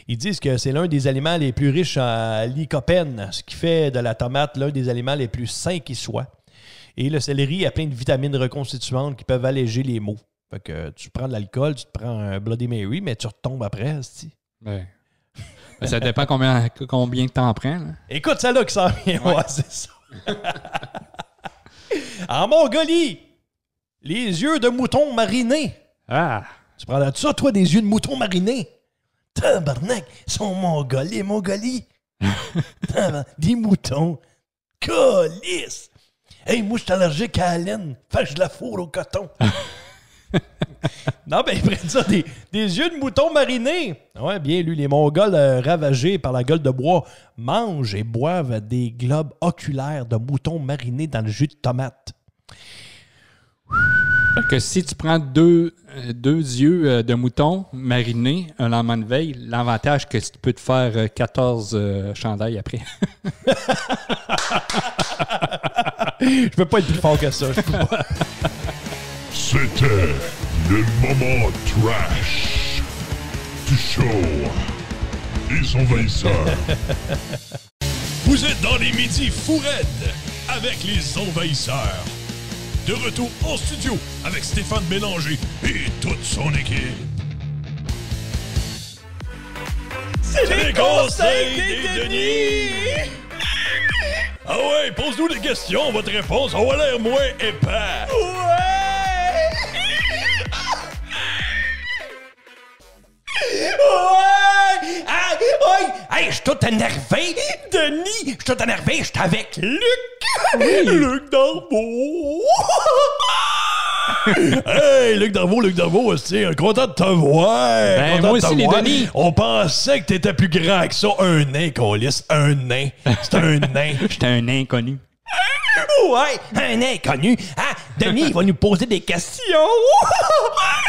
Ils disent que c'est l'un des aliments les plus riches en lycopène, ce qui fait de la tomate l'un des aliments les plus sains qui soit. Et le céleri a plein de vitamines reconstituantes qui peuvent alléger les maux. Fait que tu prends de l'alcool, tu te prends un Bloody Mary, mais tu retombes après, c'ti. Ouais. Ça dépend combien de temps prend. Là. Écoute, celle-là qui s'en vient. Ouais, c'est ça. En Mongolie, les yeux de mouton marinés. Ah! Tu prends de ça, toi, des yeux de mouton marinés? Tabarnak, ils sont Mongolie. Des moutons. Calice! Hey, moi, je suis allergique à la laine. Fait que je la fourre au coton. Non, ben, ils prennent ça, des yeux de mouton marinés. Ouais, bien lu. Les Mongols ravagés par la gueule de bois mangent et boivent des globes oculaires de mouton marinés dans le jus de tomate. Fait que si tu prends deux yeux de mouton marinés un lendemain de veille, l'avantage que tu peux te faire 14 chandails après. Je peux pas être plus fort que ça. Je peux pas. C'était le moment trash du show des envahisseurs. Vous êtes dans les midis fou raides avec les envahisseurs. De retour en studio avec Stéphane Bélanger et toute son équipe. C'est les conseils des Denis! Ah ouais, pose-nous des questions, votre réponse aura l'air moins épais. Ouais! Ouais! Hey, je suis tout énervé! Denis, je suis tout énervé, je suis avec Luc! Luc Darvaux! Hey, Luc Darvaux, c'est content de te voir! Ben, moi aussi, les Denis! On pensait que t'étais plus grand que ça. Un nain, câlisse, un nain. C'est un nain. J'étais un inconnu. Ouais, un inconnu. Ah, Denis, il va nous poser des questions.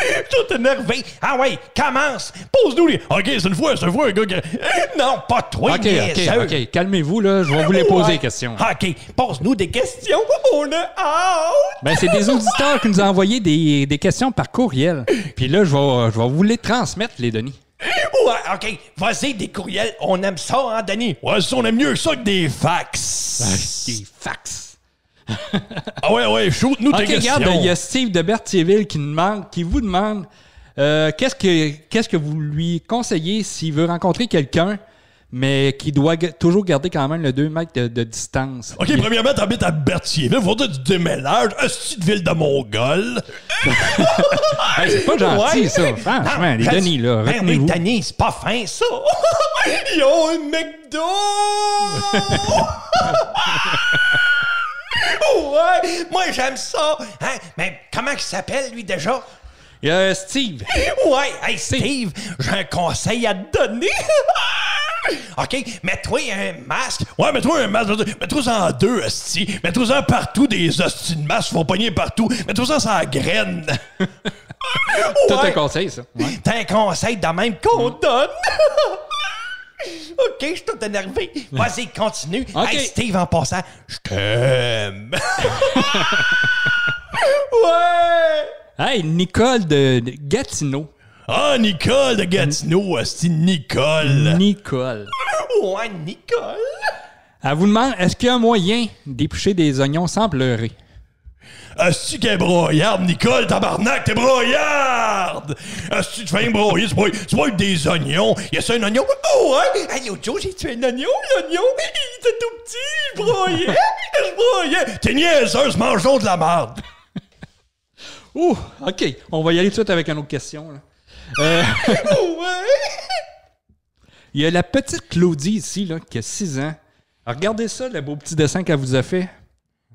Je suis tout énervé. Ah ouais, commence. Pose-nous les... OK, c'est une fois, un gars qui... Non, pas toi, OK. Calmez-vous, là. Je vais vous les poser, les questions. OK, pose-nous des questions. On a hâte. Ben, c'est des auditeurs qui nous ont envoyé des questions par courriel. Puis là, je vais vous les transmettre, les Denis. Ouais, OK. Vas-y, des courriels. On aime ça, hein, Denis? Ouais, ça, on aime mieux ça que des fax. Des fax. Ah ouais, shoot-nous tes questions. Regarde, il y a Steve de Berthierville qui vous demande qu'est-ce que vous lui conseillez s'il veut rencontrer quelqu'un, mais qui doit toujours garder quand même le 2 mètres de distance. OK, premièrement, t'habites à Berthierville. Faut du déménage. Hostie de ville de Mongol. Hey, c'est pas gentil, ça. Franchement, les Denis, là, retenez-vous. Oui, Denis, c'est pas fin, ça. Ils ont un McDo! Ouais, moi, j'aime ça. Hein? Mais comment il s'appelle, lui, déjà? Steve. Ouais, hey, Steve, j'ai un conseil à te donner. OK, mets-toi un masque. Ouais, mets-toi un masque. Mets-toi-en en deux, hostie. Mets-toi-en partout, des hosties de masques. Faut pogner partout. Mets-toi-en sur la graine. T'as un conseil, ça. Ouais. T'as un conseil de même qu'on donne. OK, je suis tout énervé. Vas-y, continue. Okay. Hey, Steve, en passant, je t'aime. Ouais. Hey, Nicole de Gatineau. Ah, Nicole de Gatineau, c'est Nicole. Nicole. Ouais, Nicole. Elle vous demande, est-ce qu'il y a un moyen d'éplucher des oignons sans pleurer? Asti qu'elle est broyarde, Nicole, tabarnak, t'es broyarde! Asti, tu fais un broyer, c'est pas avec des oignons. Y a ça un oignon? Oh ouais! Hey, l'autre jour, j'ai tué un oignon. L'oignon, il était tout petit, je broyais. T'es niaiseuse, mangeons de la merde. Ouh, OK. On va y aller tout de suite avec une autre question. Là. Ouais! Il y a la petite Claudie ici, là, qui a 6 ans. Alors, regardez ça, le beau petit dessin qu'elle vous a fait.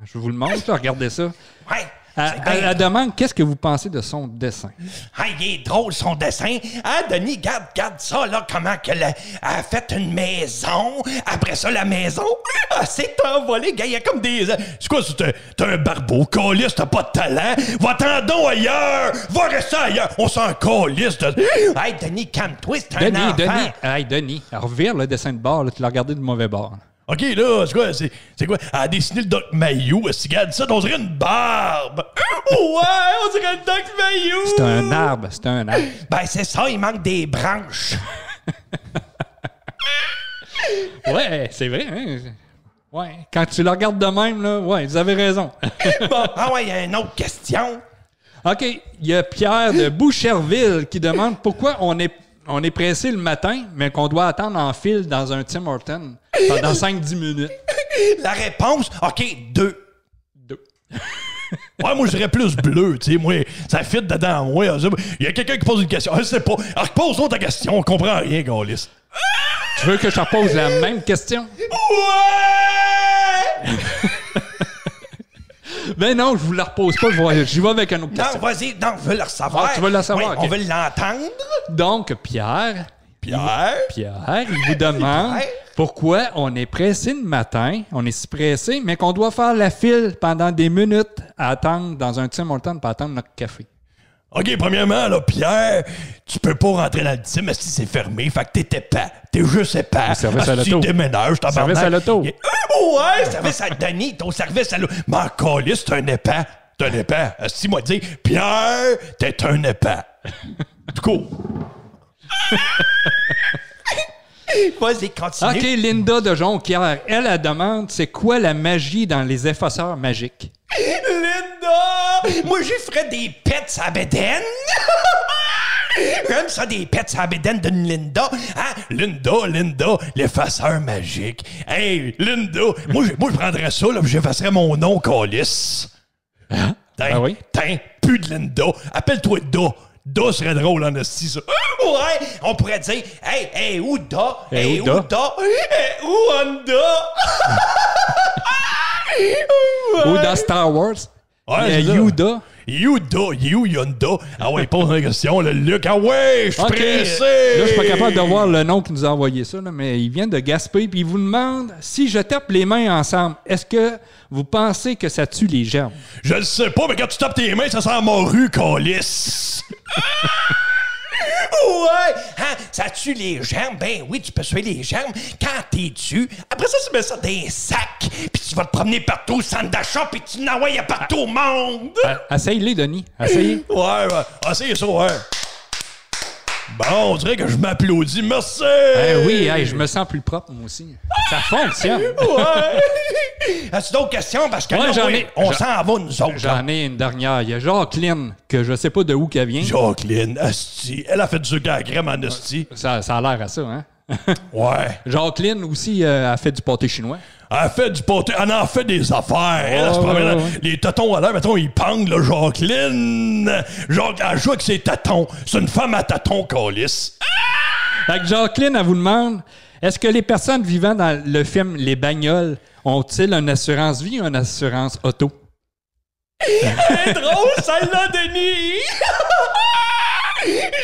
Je vous le montre, là, regardez ça. Ouais. Elle demande qu'est-ce que vous pensez de son dessin. Ah, il est drôle, son dessin. Ah, Denis, regarde ça, là, comment qu'elle a fait une maison. Après ça, la maison, c'est envolé. Gars, il y a comme des... C'est quoi, t'es un barbeau, caliste, t'as pas de talent. Va-t'en donc ailleurs. Va rester ailleurs. On s'en calisse de... Hey, Denis, calme-toi, c'est un enfant. Denis, alors revire le dessin de bord, là, tu l'as regardé du mauvais bord. Là. OK, là, c'est quoi? Elle a dessiné le Doc Mayou. Regarde ça, on dirait une barbe. Ouais, on dirait le Doc Mayou. C'est un arbre. Ben, c'est ça, il manque des branches. Ouais, c'est vrai, hein? Ouais, quand tu le regardes de même, là, ouais, vous avez raison. Bon, il y a une autre question. OK, il y a Pierre de Boucherville qui demande pourquoi on est pressé le matin, mais qu'on doit attendre en file dans un Tim Hortons pendant 5-10 minutes. La réponse, OK, 2. Ouais, moi, je dirais plus bleu, tu sais. Moi, ça fit dedans, moi. Il y a quelqu'un qui pose une question. Je sais pas. Alors, pose-toi ta question. On comprend rien, Gaulis. Tu veux que je te pose la même question? Ouais! Ben non, je vous la repose pas. J'y vais avec un autre question. Non, vas-y. Non, je veux le savoir. Ah, tu veux le savoir? Oui, Okay. On veut l'entendre. Donc, Pierre, il vous demande pourquoi on est pressé le matin, on est si pressé, mais qu'on doit faire la file pendant des minutes à attendre dans un Tim Hortons pour attendre notre café. OK, premièrement, là, Pierre, tu peux pas rentrer dans le Tim si c'est fermé. Fait que t'étais pas. T'es juste épais. Service à l'auto. Tu déménages, t'as Service à l'auto. Ouais, service à Denis, ton service à l'auto. Mais caliste, t'es un épais. T'es un épais. Si moi dire, Pierre, t'es un épais. Du coup. Vas-y, continue. OK, Linda de Jonquière, elle demande c'est quoi la magie dans les effaceurs magiques? Linda! Moi, j'y ferais des pets à bédaine. J'aime ça, des pets à bédaine d'une Linda. Hein? Linda, l'effaceur magique. Hey, Linda, moi, je prendrais ça, là, puis j'effacerais mon nom, Calice. Hein? Ah oui? Plus de Linda. Appelle-toi Da. Da serait drôle en esti, ça. Ouais, on pourrait dire, hey, où Da? Hey, où Da? Hey, où Honda? Ou dans Star Wars? Ouais, Yoda. Yonda. Ah ouais, pose une question, le Luc. Ah ouais, je suis pressé. Là, je suis pas capable de voir le nom qui nous a envoyé ça, là, mais il vient de Gaspé, puis il vous demande si je tape les mains ensemble, est-ce que vous pensez que ça tue les germes? Je le sais pas, mais quand tu tapes tes mains, ça sent morue, calice. Ouais! Hein? Ça tue les germes? Ben oui, tu peux tuer les germes quand t'es dessus. Après ça, tu mets ça dans un sac, puis tu vas te promener partout au centre d'achat, puis tu n'envoies partout au monde. Essaye-les, Denis. Essaye. Ouais. Essayez ça, ouais. Bon, on dirait que je m'applaudis. Merci! Oui, je me sens plus propre, moi aussi. Ça fonctionne. Ouais! As-tu d'autres questions? Parce que on s'en va, nous autres. J'en ai une dernière. Il y a Jacqueline, que je sais pas de où qu'elle vient. Jacqueline, asti. Elle a fait du sucre à la crème en asti. Ça a l'air à ça, hein? Ouais. Jacqueline aussi a fait du pâté chinois. Elle fait du pâté. Elle en fait des affaires. Elle se promène. Les tatons à l'air, mettons, ils pangent, là, Jacqueline. Elle joue avec ses tatons. C'est une femme à tatons, calice. Fait que Jacqueline, elle vous demande, est-ce que les personnes vivant dans le film Les Bagnoles ont-ils une assurance vie ou une assurance auto? C'est drôle, celle-là, Denis!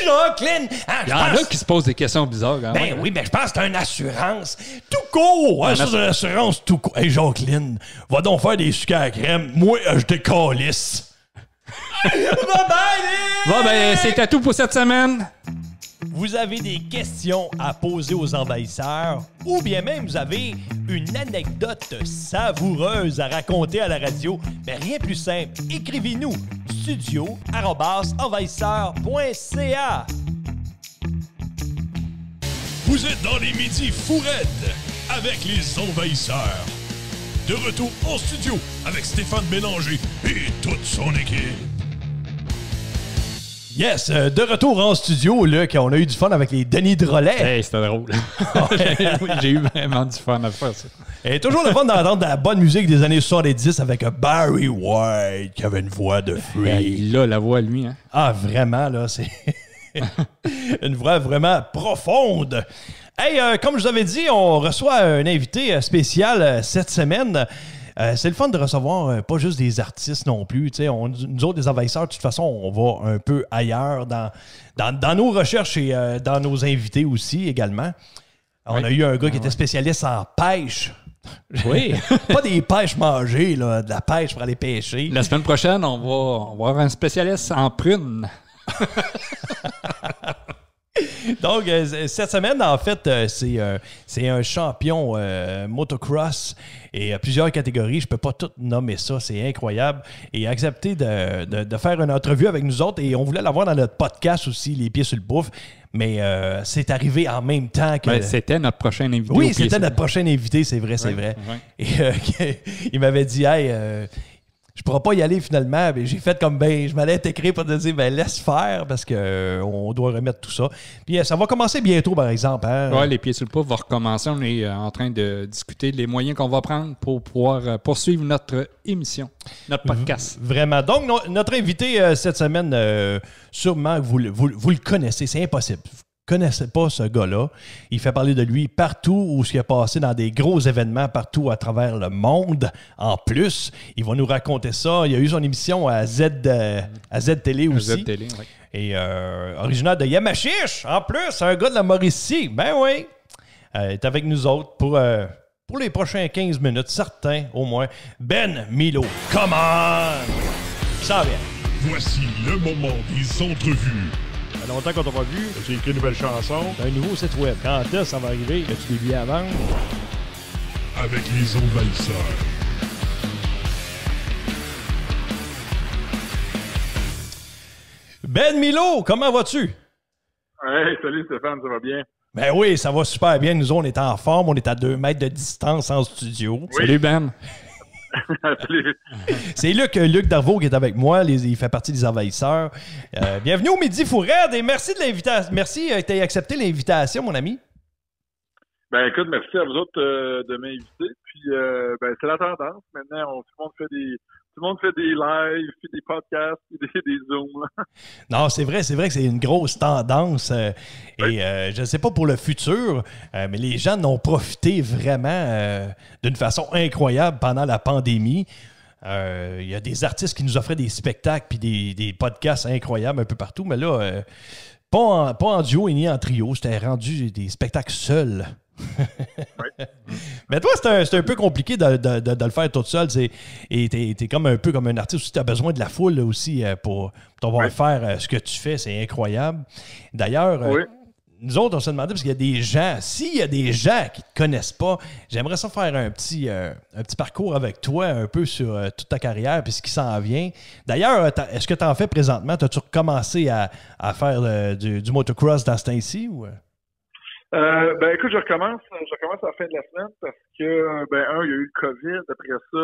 Jacqueline! Hein, il y en a qui se posent des questions bizarres. Quand même, oui, mais je pense que c'est une assurance tout court. Ouais, ça, c'est une assurance tout court. Hey, Jacqueline, va donc faire des sucres à la crème. Moi, je te calisse. Bye-bye! Bon, ben, c'était tout pour cette semaine. Vous avez des questions à poser aux envahisseurs ou bien même vous avez une anecdote savoureuse à raconter à la radio, mais rien de plus simple. Écrivez-nous studio@envahisseur.ca. Vous êtes dans les midis fou raides avec les envahisseurs. De retour en studio avec Stéphane Bélanger et toute son équipe. Yes, de retour en studio, là, qu'on a eu du fun avec les Denis Drolet. Hey, c'était drôle. J'ai eu vraiment du fun à faire ça. Et toujours le fun d'entendre de la bonne musique des années 70 avec Barry White qui avait une voix de freak. Il a la voix, lui. Hein? Ah, vraiment, là, c'est une voix vraiment profonde. Hey, comme je vous avais dit, on reçoit un invité spécial cette semaine. C'est le fun de recevoir pas juste des artistes non plus. Nous autres, les envahisseurs, de toute façon, on va un peu ailleurs dans nos recherches et dans nos invités aussi également. On a eu un gars qui était spécialiste en pêche. Oui. Pas des pêches mangées, là, de la pêche pour aller pêcher. La semaine prochaine, on va avoir un spécialiste en prunes. Donc, cette semaine, en fait, c'est un champion motocross et plusieurs catégories. Je peux pas tout nommer ça, c'est incroyable. Et accepté de faire une entrevue avec nous autres. Et on voulait l'avoir dans notre podcast aussi, Les Pieds sur le Pouf. Mais c'est arrivé en même temps que... Ouais, c'était notre prochain invité. Oui, c'était notre prochain invité, c'est vrai, c'est vrai. Et il m'avait dit, hey... je pourrais pas y aller finalement, mais j'ai fait comme je m'allais t'écrire pour te dire laisse faire parce que on doit remettre tout ça. Puis ça va commencer bientôt, par exemple. Hein? Oui, les pieds sur le pouf va recommencer. On est en train de discuter des moyens qu'on va prendre pour pouvoir poursuivre notre émission, notre podcast. Vraiment. Donc, notre invité cette semaine, sûrement que vous le connaissez, c'est impossible. Connaissez pas ce gars-là. Il fait parler de lui partout où il a passé dans des gros événements partout à travers le monde. En plus, il va nous raconter ça. Il a eu son émission à Z-Télé aussi. Z-Télé, oui. Et originaire de Yamachiche, en plus, un gars de la Mauricie. Ben oui. Il est avec nous autres pour les prochains 15 minutes, certains au moins. Ben Milo, come on! Ça vient. Voici le moment des entrevues. Ça fait longtemps qu'on t'a pas vu. J'ai écrit une nouvelle chanson. T'as un nouveau site web. Quand est-ce que ça va arriver? As-tu des billets à vendre? Avec les envahisseurs. Ben Milo, comment vas-tu? Hey, salut Stéphane, ça va bien? Ben oui, ça va super bien. Nous, on est en forme. On est à 2 mètres de distance en studio. Oui. Salut Ben. Salut. C'est Luc Darvaux qui est avec moi. Il fait partie des envahisseurs. Bienvenue au Midi Fourette et merci de l'invitation. Merci que tu aies accepté l'invitation, mon ami. Ben écoute, merci à vous autres de m'inviter. Puis c'est la tendance. Maintenant, tout le monde fait des lives, puis des podcasts, puis des Zooms. Non, c'est vrai que c'est une grosse tendance. Oui. Et je ne sais pas pour le futur, mais les gens en ont profité vraiment d'une façon incroyable pendant la pandémie. Il y a des artistes qui nous offraient des spectacles puis des podcasts incroyables un peu partout, mais là, pas en duo et ni en trio. C'était rendu des spectacles seuls. Oui. Mais toi, c'est un peu compliqué de le faire tout seul. Et t'es comme un peu comme un artiste aussi. Tu as besoin de la foule là, aussi pour pouvoir faire ce que tu fais. C'est incroyable. D'ailleurs, nous autres, on s'est demandé, parce qu'il y a des gens, s'il y a des gens qui ne te connaissent pas, j'aimerais ça faire un petit parcours avec toi un peu sur toute ta carrière et ce qui s'en vient. D'ailleurs, est-ce que tu en fais présentement? As-tu recommencé à faire du motocross dans ce temps-ci? Ou? Écoute, je recommence à la fin de la semaine parce que, il y a eu le COVID. Après ça,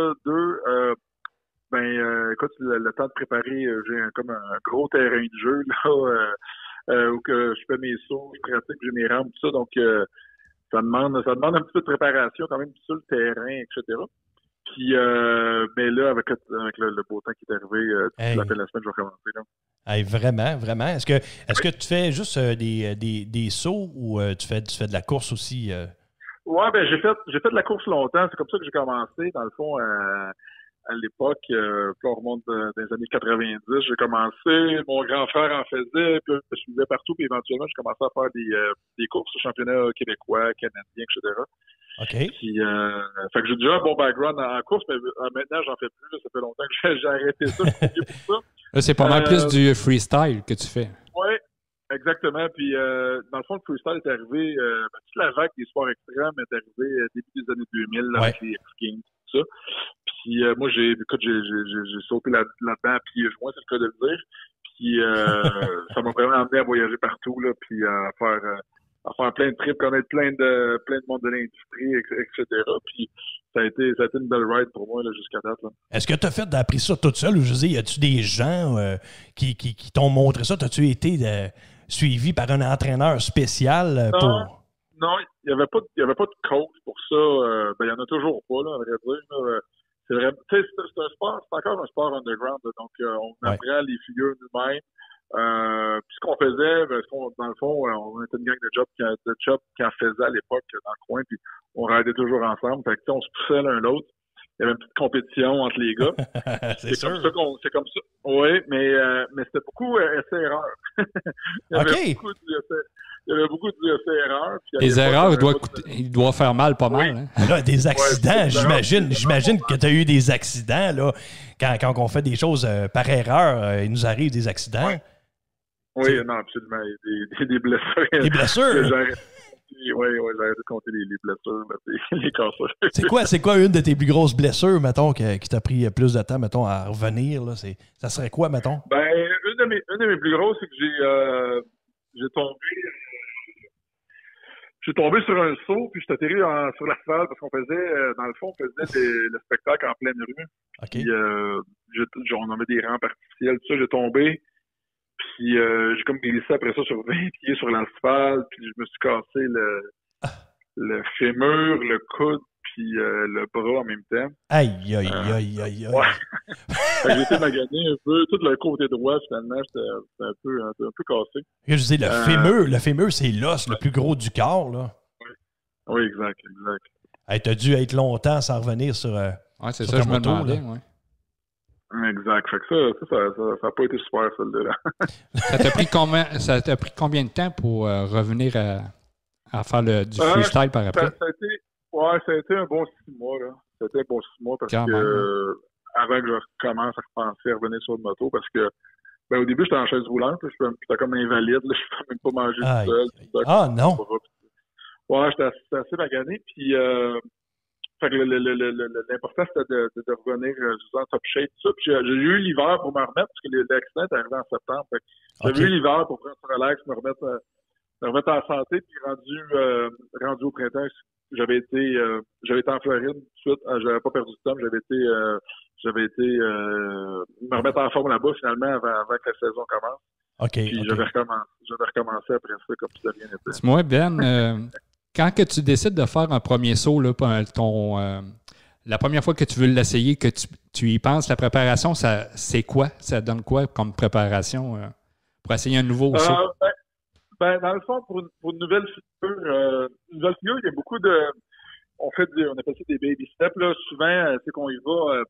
écoute, le temps de préparer, j'ai comme un gros terrain de jeu, là, où que je fais mes sauts, je pratique, j'ai mes rampes, tout ça. Donc, ça demande un petit peu de préparation quand même sur le terrain, etc. Puis, mais là, avec le beau temps qui est arrivé, la fin de la semaine, je vais recommencer, là. Hey, vraiment, vraiment. Est-ce que tu fais juste des sauts ou tu fais de la course aussi? Ouais, j'ai fait de la course longtemps. C'est comme ça que j'ai commencé. Dans le fond, à l'époque, puis on remonte dans les années 90, j'ai commencé. Mon grand frère en faisait, puis je suivais partout. Puis éventuellement, j'ai commencé à faire des courses au championnat québécois, canadien, etc. OK. Puis, fait que j'ai déjà un bon background en course, mais maintenant, j'en fais plus. Là, ça fait longtemps que j'ai arrêté ça. Je suis pour ça. Là, c'est pas mal plus du freestyle que tu fais. Oui, exactement. Puis, dans le fond, le freestyle est arrivé, toute la vague des sports extrêmes est arrivée début des années 2000, là, avec les X-Games, tout ça. Puis, moi, j'ai sauté là-dedans à pieds joints, c'est le cas de le dire. Puis, ça m'a vraiment amené à voyager partout, là, puis à faire plein de trips, connaître plein de monde de l'industrie, etc. Puis, ça a été une belle ride pour moi là, jusqu'à date. Là. Est-ce que tu as appris ça toute seule ou je dis, y a-tu des gens qui t'ont montré ça? As-tu été suivi par un entraîneur spécial pour... Non, il y avait pas de coach pour ça. Il y en a toujours pas, là, à vrai dire. Là. C'est vrai, c'est un sport, c'est encore un sport underground. Là, donc, on apprend les figures nous-mêmes. Puis ce qu'on faisait, dans le fond, on était une gang de job qui en faisait à l'époque dans le coin, puis on raidait toujours ensemble. Fait que on se poussait l'un l'autre. Il y avait une petite compétition entre les gars. c'est comme ça c'est comme ça. Oui, mais c'était beaucoup essai-erreur. Il y avait beaucoup d'essais-erreurs. Les erreurs, ils doivent faire mal pas mal. Hein? Là, des accidents, j'imagine que tu as eu des accidents. Là, quand on fait des choses par erreur, il nous arrive des accidents. Oui, non, absolument. Des blessures. Des blessures? Oui, j'ai arrêté de compter les blessures, les cassures. C'est quoi une de tes plus grosses blessures, mettons, qui t'a pris plus de temps, mettons, à revenir? Là, ça serait quoi, mettons? Ben, une de mes plus grosses, c'est que j'ai tombé sur un saut, puis je suis atterri sur l'asphalte parce qu'on faisait, dans le fond, on faisait le spectacle en pleine rue. Okay. Puis, on avait des rampes artificielles, tout ça, j'ai tombé. Puis j'ai comme glissé après ça sur 20 pieds sur l'asphalte, puis je me suis cassé le fémur, le coude, puis le bras en même temps. Aïe. Ouais. J'ai été magané un peu, tout le côté droit, finalement, j'étais un peu cassé. Je disais, le fémur, c'est l'os le plus gros du corps, là. Oui, exact. Hey, t'as dû être longtemps sans revenir sur c'est ça, je me demandais, Exact. Fait que ça n'a pas été super, celle-là. Ça t'a pris combien de temps pour revenir à faire du freestyle par après? Ça a été un bon 6 mois, là. C'était un bon 6 mois parce que avant que je commence à repenser à revenir sur le moto, parce que au début, j'étais en chaise roulante, j'étais comme invalide, là, je ne pouvais même pas manger tout seul. Ah non! Ouais, j'étais assez magané, puis fait que l'important, c'était de revenir en top shape, tout ça. Puis j'ai eu l'hiver pour me remettre, parce que l'accident est arrivé en septembre. Fait que j'ai eu l'hiver pour prendre ce relax, me remettre en santé. Puis rendu au printemps, j'avais été en Floride tout de suite. J'avais pas perdu de temps. J'avais été me remettre en forme là-bas, finalement, avant que la saison commence. Puis j'avais recommencé après ça, comme si de rien n'était. Dis-moi, Ben, quand que tu décides de faire un premier saut, là, la première fois que tu veux l'essayer, que tu y penses, la préparation, c'est quoi? Ça donne quoi comme préparation pour essayer un nouveau saut? Dans le fond, pour une nouvelle figure, il y a beaucoup de... On appelle ça des baby steps. Là. Souvent, c'est qu'on y va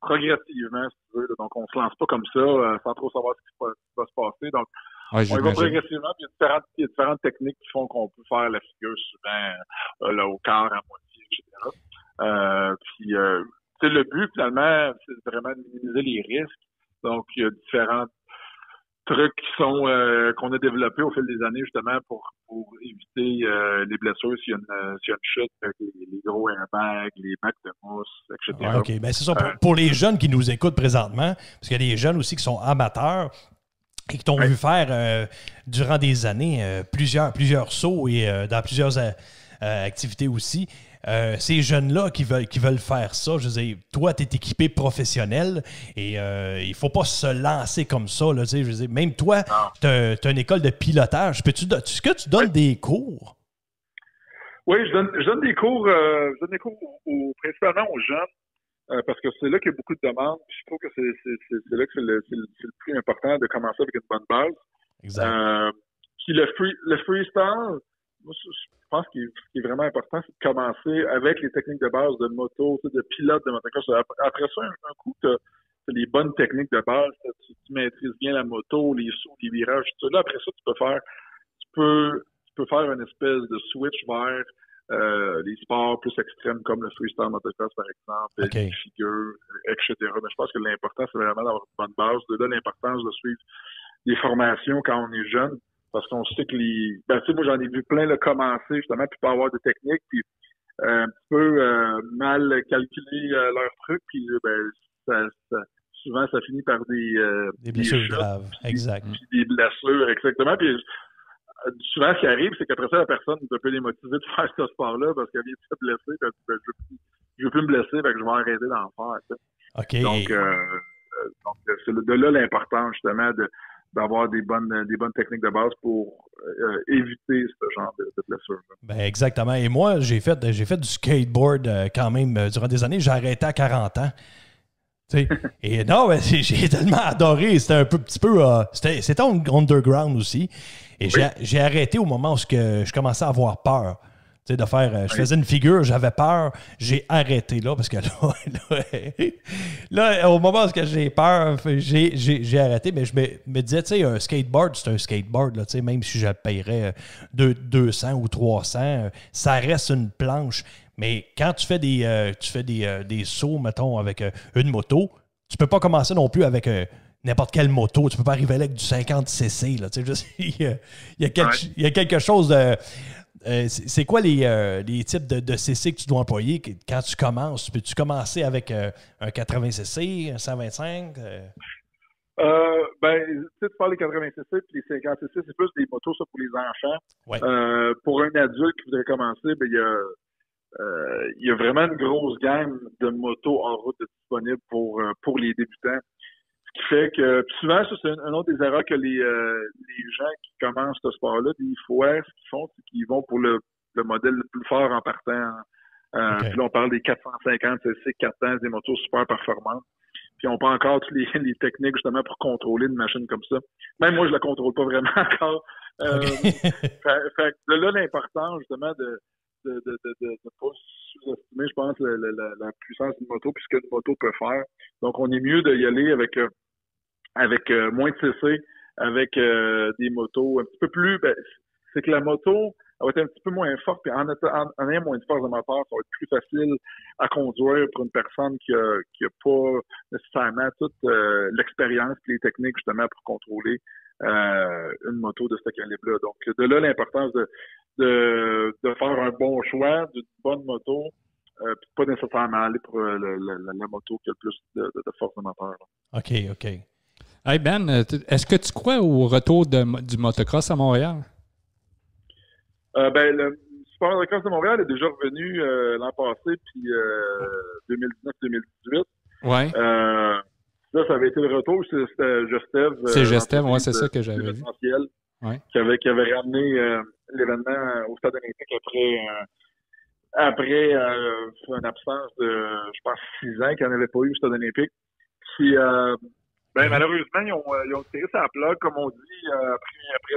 progressivement, si tu veux. Là. Donc, on se lance pas comme ça sans trop savoir ce qui va se passer. Donc, on y va progressivement, puis il y a différentes techniques qui font qu'on peut faire la figure souvent là, au quart, à moitié, etc. Puis, le but, finalement, c'est vraiment de minimiser les risques. Donc, il y a différents trucs qu'on a développés au fil des années, justement, pour éviter les blessures s'il y a une chute, avec les gros airbags, les bacs de mousse, etc. Ouais, OK. Ben, c'est ça. Pour les jeunes qui nous écoutent présentement, parce qu'il y a des jeunes aussi qui sont amateurs, et qui t'ont vu faire durant des années plusieurs sauts et dans plusieurs activités aussi. Ces jeunes-là qui veulent faire ça, je veux dire, toi, tu es équipé professionnel et il ne faut pas se lancer comme ça. Là, je veux dire, même toi, tu as une école de pilotage. Est-ce que tu donnes des cours? Oui, je donne des cours, principalement aux jeunes. Parce que c'est là qu'il y a beaucoup de demandes. Je trouve que c'est là que c'est le plus important de commencer avec une bonne base. Exact. Puis le freestyle, moi, je pense qu'il est vraiment important, c'est de commencer avec les techniques de base de moto, de pilote de motocross. Après ça, un coup, tu as les bonnes techniques de base, tu maîtrises bien la moto, les sauts, les virages, tout ça. Là, après ça, tu peux faire une espèce de switch vers les sports plus extrêmes comme le freestyle motocross, par exemple, les figures, etc. Mais je pense que l'important, c'est vraiment d'avoir une bonne base. De là, l'importance de suivre des formations quand on est jeune, parce qu'on sait que moi, j'en ai vu plein là, commencer, justement, puis pas avoir de technique, puis un petit peu mal calculer leurs trucs, puis souvent, ça finit par des blessures graves. Exact. Puis des blessures, exactement. Puis souvent, ce qui arrive, c'est qu'après ça, la personne est un peu démotivée de faire ce sport-là parce qu'elle vient de se blesser. Je veux plus me blesser, fait que je vais arrêter d'en faire. OK. Donc, c'est de là l'importance, justement, d'avoir des bonnes techniques de base pour éviter ce genre de blessures. Ben exactement. Et moi, j'ai fait du skateboard quand même durant des années. J'ai arrêté à 40 ans. Et non, mais j'ai tellement adoré. C'était un petit peu... c'était underground aussi. Et j'ai arrêté au moment où je commençais à avoir peur. Tu sais, je faisais une figure, j'avais peur, j'ai arrêté là, parce que là au moment où j'ai peur, j'ai arrêté, mais je me disais, tu sais, un skateboard, c'est un skateboard, là, tu sais, même si je le payerais 200 ou 300, ça reste une planche. Mais quand tu fais des sauts, mettons, avec une moto, tu peux pas commencer non plus avec n'importe quelle moto. Tu peux pas arriver avec du 50cc, là, tu sais, il y a quelque chose de... c'est quoi les types de CC que tu dois employer quand tu commences? Peux-tu commencer avec un 80cc, un 125? Tu sais, tu parles des 80cc puis les 50cc, c'est plus des motos, ça, pour les enfants. Ouais. Pour un adulte qui voudrait commencer, il y a vraiment une grosse gamme de motos en route disponibles pour les débutants. Ce qui fait que, puis souvent, ça, c'est un autre des erreurs que les gens qui commencent ce sport-là, des fois, ce qu'ils font, c'est qu'ils vont pour le modèle le plus fort en partant. Okay. Puis là, on parle des 450 cc, 400, des motos super performantes. Puis on prend encore toutes les techniques, justement, pour contrôler une machine comme ça. Même moi, je la contrôle pas vraiment encore. Fait que là, l'important, justement, de pas sous-estimer, je pense, la puissance d'une moto, puis ce qu'une moto peut faire. Donc, on est mieux d'y aller avec moins de CC, avec des motos un petit peu plus... c'est que la moto elle va être un petit peu moins forte, puis en ayant moins de force de moteur, ça va être plus facile à conduire pour une personne qui a pas nécessairement toute l'expérience et les techniques, justement, pour contrôler une moto de ce calibre-là. Donc, de là, l'importance de faire un bon choix d'une bonne moto, puis pas nécessairement aller pour la moto qui a le plus de force de moteur. Là. OK. Hey Ben, est-ce que tu crois au retour du motocross à Montréal? Le Super Motocross de Montréal est déjà revenu l'an passé, puis 2019-2018. Ouais. Ça avait été le retour. C'était Gestev. C'est Gestev, oui, c'est ça que j'avais vu. Ouais. Qui avait ramené l'événement au Stade olympique après une absence de, je pense, 6 ans qu'il n'y en avait pas eu au Stade olympique. Puis, malheureusement, ils ont tiré sa plaque, comme on dit, après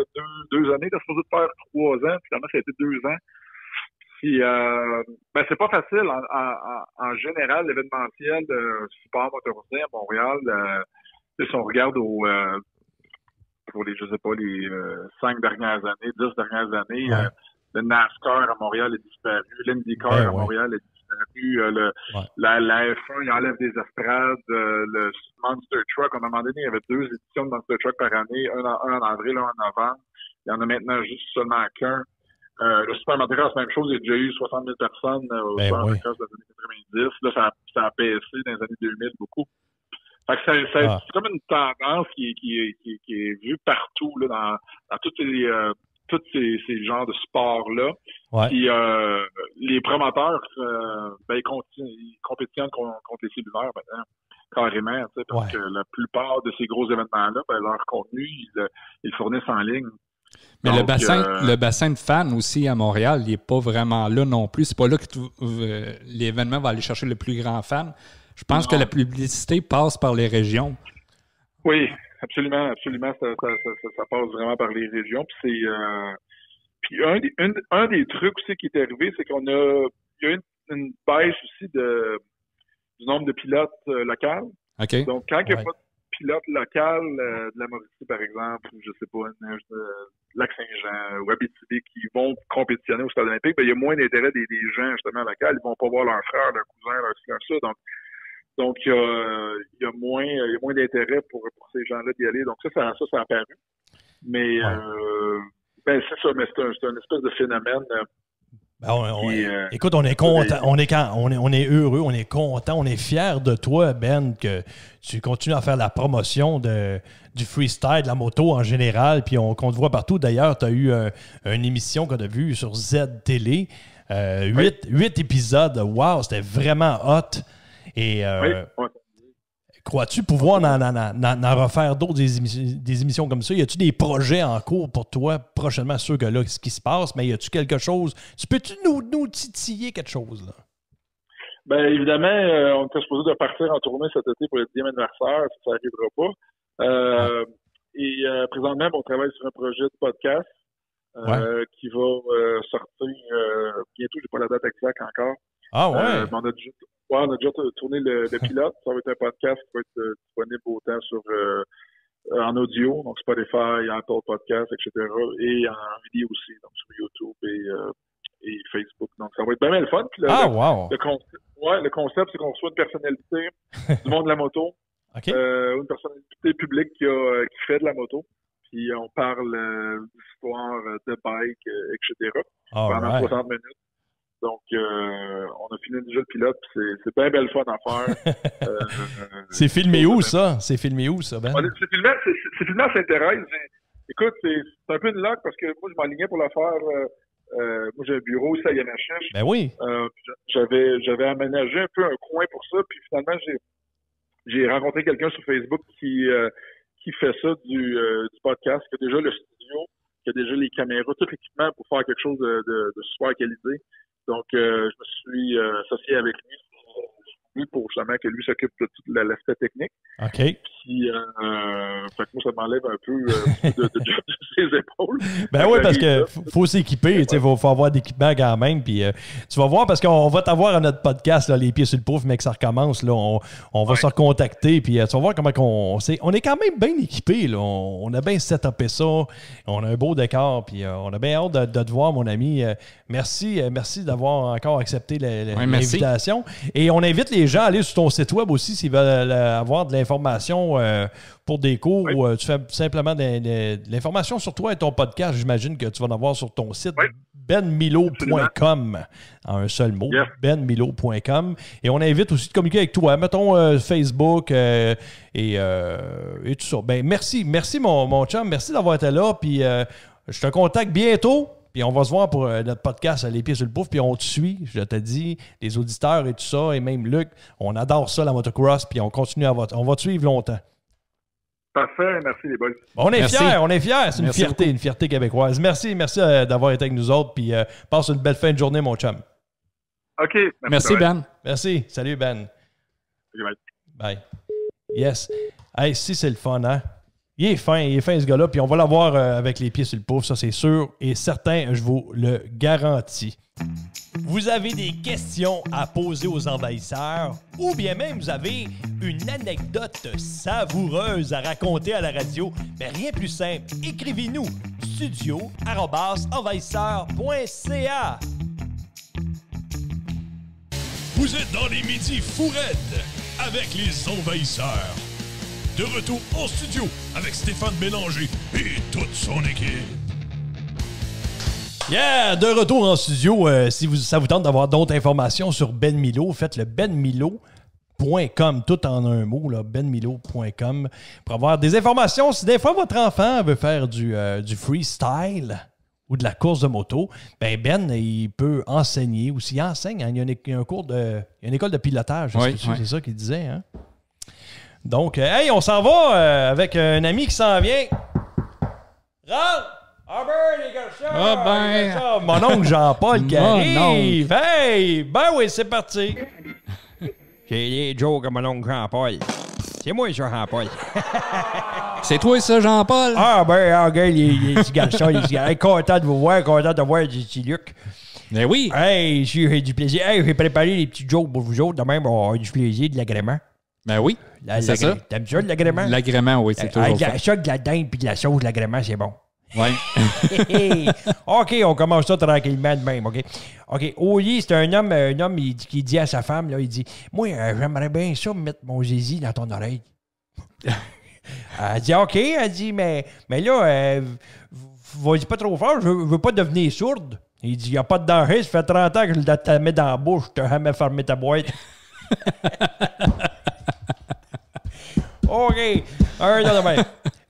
deux années. C'était supposé de faire 3 ans, puis finalement, ça a été 2 ans. Puis, c'est pas facile. En général, l'événementiel de sport motorisé à Montréal, si on regarde pour les 5 dernières années, 10 dernières années, le NASCAR à Montréal est disparu, l'IndyCar à Montréal est disparu, la F1, il enlève des estrades, le Monster Truck, à un moment donné, il y avait 2 éditions de Monster Truck par année, un en avril, un en novembre. Il y en a maintenant juste seulement qu'un. Le Super Motocross, même chose, il y a déjà eu 60 000 personnes au Super Motocross des années 90. Là, ça a baissé dans les années 2000 beaucoup. Fait que c'est comme une tendance qui est vue partout là, dans tous ces genres de sports-là. Ouais. Puis les promoteurs, ils compétitionnent contre les cellulaires maintenant, carrément, parce que la plupart de ces gros événements-là, leur contenu, ils fournissent en ligne. Mais donc, le bassin de fans aussi à Montréal, il n'est pas vraiment là non plus. C'est pas là que l'événement va aller chercher le plus grand fan. Je pense que la publicité passe par les régions. Oui, absolument. Ça passe vraiment par les régions. Puis puis un des trucs aussi qui est arrivé, c'est il y a eu une baisse aussi du nombre de pilotes locaux. Okay. Donc, quand il n'y a pas de pilote local de la Mauricie, par exemple, ou je sais pas, Lac-Saint-Jean ou Abitibi qui vont compétitionner au Stade olympique, il y a moins d'intérêt des gens justement locaux. Ils vont pas voir leurs frères, leurs cousins, leurs ça. Donc il y a moins d'intérêt pour ces gens-là d'y aller. Donc ça a apparu. Mais c'est ça, mais c'est un espèce de phénomène. Écoute, on est content, on est heureux, on est content, on est fiers de toi, Ben, que tu continues à faire la promotion du freestyle, de la moto en général, puis qu'on te voit partout. D'ailleurs, tu as eu une émission qu'on a vue sur Z Télé, 8 épisodes. Wow, c'était vraiment hot. Et crois-tu pouvoir en refaire d'autres des émissions comme ça? Y a-tu des projets en cours pour toi prochainement? Sûr que là, ce qui se passe, mais y a-tu quelque chose? Peux-tu nous titiller quelque chose, là? Ben évidemment, on était supposé de partir en tournée cet été pour le 10e anniversaire, ça n'arrivera pas. Et présentement, on travaille sur un projet de podcast qui va sortir bientôt, j'ai pas la date exacte encore. Ah ouais? On a déjà tourné le pilote. Ça va être un podcast qui va être disponible autant sur en audio, donc Spotify, Apple Podcast, etc. et en vidéo aussi, donc sur YouTube et Facebook. Donc ça va être bien le fun. Puis le concept, c'est qu'on reçoit une personnalité du monde de la moto, une personnalité publique qui fait de la moto. Puis on parle d'histoire, de bike, etc. pendant 60 minutes. Donc, on a fini déjà le pilote, puis c'est bien belle fun à faire. C'est filmé où, ça? C'est filmé où, ça, Ben? C'est filmé à Sainte-Thérèse. Écoute, c'est un peu une loque parce que moi, je m'alignais pour la faire. Moi, j'ai un bureau ici à Yamachiche. Ben oui. J'avais aménagé un peu un coin pour ça, puis finalement, j'ai rencontré quelqu'un sur Facebook qui fait ça du podcast, qui a déjà le studio, qui a déjà les caméras, tout l'équipement pour faire quelque chose de super qualité. Donc, je me suis associé avec lui pour justement que lui s'occupe de tout l'aspect technique. OK. Puis, fait que moi, ça m'enlève un peu de job de ses épaules. Ben oui, parce que faut s'équiper, il faut avoir d'équipement quand même. Puis, tu vas voir, parce qu'on va t'avoir à notre podcast, là, Les Pieds sur le Pouf, mais que ça recommence. Là, on va se recontacter. Puis, tu vas voir comment on est quand même bien équipé. Là. On a bien setupé ça. On a un beau décor. Puis, on a bien hâte de te voir, mon ami. Merci d'avoir encore accepté l'invitation. Et on invite les gens à aller sur ton site web aussi s'ils veulent avoir de l'information pour des cours où tu fais simplement de l'information sur toi et ton podcast. J'imagine que tu vas en avoir sur ton site benmilo.com en un seul mot, benmilo.com. Et on invite aussi de communiquer avec toi. Mettons Facebook et tout ça. Ben, merci mon chum. Merci d'avoir été là. Puis je te contacte bientôt. Puis on va se voir pour notre podcast Les Pieds sur le Pouf, puis on te suit, je te dis, les auditeurs et tout ça, et même Luc, on adore ça, la motocross, puis on continue on va te suivre longtemps. Parfait, merci les boys. On est fiers, c'est une fierté québécoise. Merci d'avoir été avec nous autres, puis passe une belle fin de journée, mon chum. OK. Merci Ben. Merci, salut Ben. Okay, bye. Yes. Hey, si c'est le fun, hein? Il est fin ce gars-là, puis on va l'avoir avec les pieds sur le pouf, ça c'est sûr et certain, je vous le garantis. Vous avez des questions à poser aux envahisseurs ou bien même vous avez une anecdote savoureuse à raconter à la radio, mais rien plus simple, écrivez-nous studio@envahisseur.ca. Vous êtes dans les midis fou raides avec les envahisseurs. De retour en studio avec Stéphane Bélanger et toute son équipe. Yeah! De retour en studio. Si ça vous tente d'avoir d'autres informations sur Ben Milo, faites le benmilo.com, tout en un mot, là, benmilo.com, pour avoir des informations. Si des fois votre enfant veut faire du freestyle ou de la course de moto, Ben, il peut enseigner ou s'il enseigne. Hein, il y a une école de pilotage. C'est ça qu'il disait, hein? Donc, hey, on s'en va avec un ami qui s'en vient. Rentre! Les gars, ça! Mon oncle Jean-Paul qui arrive! Hey! Ben oui, c'est parti! J'ai des jokes à mon oncle Jean-Paul. C'est moi, ça, Jean-Paul. C'est toi, ça, Jean-Paul? Regarde, les petits garçons, Hey, content de vous voir, content de voir du petit Luc. Mais oui! Hey, j'ai du plaisir. Hey, j'ai préparé des petits jokes pour vous autres. De même, on a du plaisir, de l'agrément. Ben oui, c'est ça. T'aimes ça, de l'agrément? L'agrément, oui, c'est toujours ça. Ça, de la dinde puis de la sauce, l'agrément, c'est bon. Oui. OK, on commence ça tranquillement de même, OK? OK, au lit, c'est un homme qui dit à sa femme, là, il dit, « Moi, j'aimerais bien ça mettre mon zizi dans ton oreille. » Elle dit, « OK. » Elle dit, « Mais là, vas-y pas trop fort, je veux pas devenir sourde. » Il dit, « Il n'y a pas de danger, ça fait 30 ans que je te la mets dans la bouche, je t'ai jamais fermé ta boîte. » OK.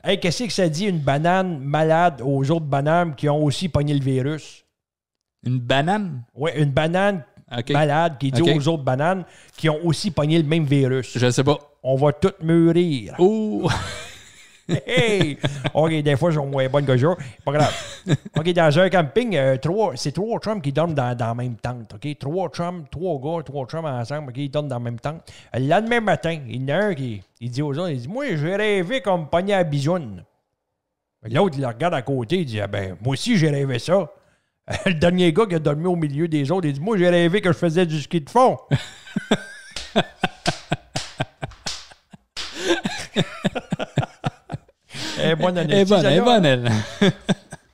Hey, qu'est-ce que ça dit, une banane malade aux autres bananes qui ont aussi pogné le virus? Une banane? Oui, une banane malade qui dit aux autres bananes qui ont aussi pogné le même virus. Je sais pas. On va toutes mûrir. Oh! Hey! OK, des fois, ils sont moins bonnes que je. Pas grave. OK, dans un camping, c'est 3 chums qui dorment dans la même tente. OK? 3 chums, 3 gars, 3 chums ensemble, OK? Ils dorment dans la même tente. Le lendemain matin, il y en a un qui dit aux autres, il dit, moi, j'ai rêvé comme pogné à bisoune. L'autre, il le regarde à côté, il dit, ah ben, moi aussi, j'ai rêvé ça. Le dernier gars qui a dormi au milieu des autres, il dit, moi, j'ai rêvé que je faisais du ski de fond. Elle est bonne, elle.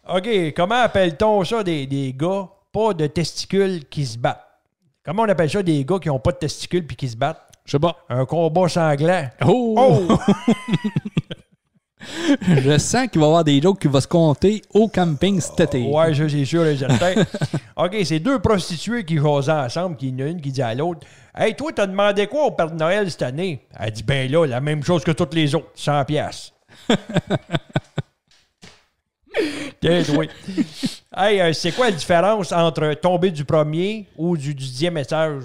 OK, comment appelle-t-on ça des gars pas de testicules qui se battent? Comment on appelle ça des gars qui n'ont pas de testicules puis qui se battent? Je sais pas. Un combat sanglant. Oh! Je sens qu'il va y avoir des jokes qui vont se compter au camping cet été. Ouais, ça, c'est sûr et certain. OK, c'est 2 prostituées qui jasent ensemble, qui y en a une qui dit à l'autre, « Hey, toi, t'as demandé quoi au Père de Noël cette année? » Elle dit, « Ben là, la même chose que toutes les autres, 100 piastres. » Tiens, oui. Hey, c'est quoi la différence entre tomber du premier ou du 10e étage?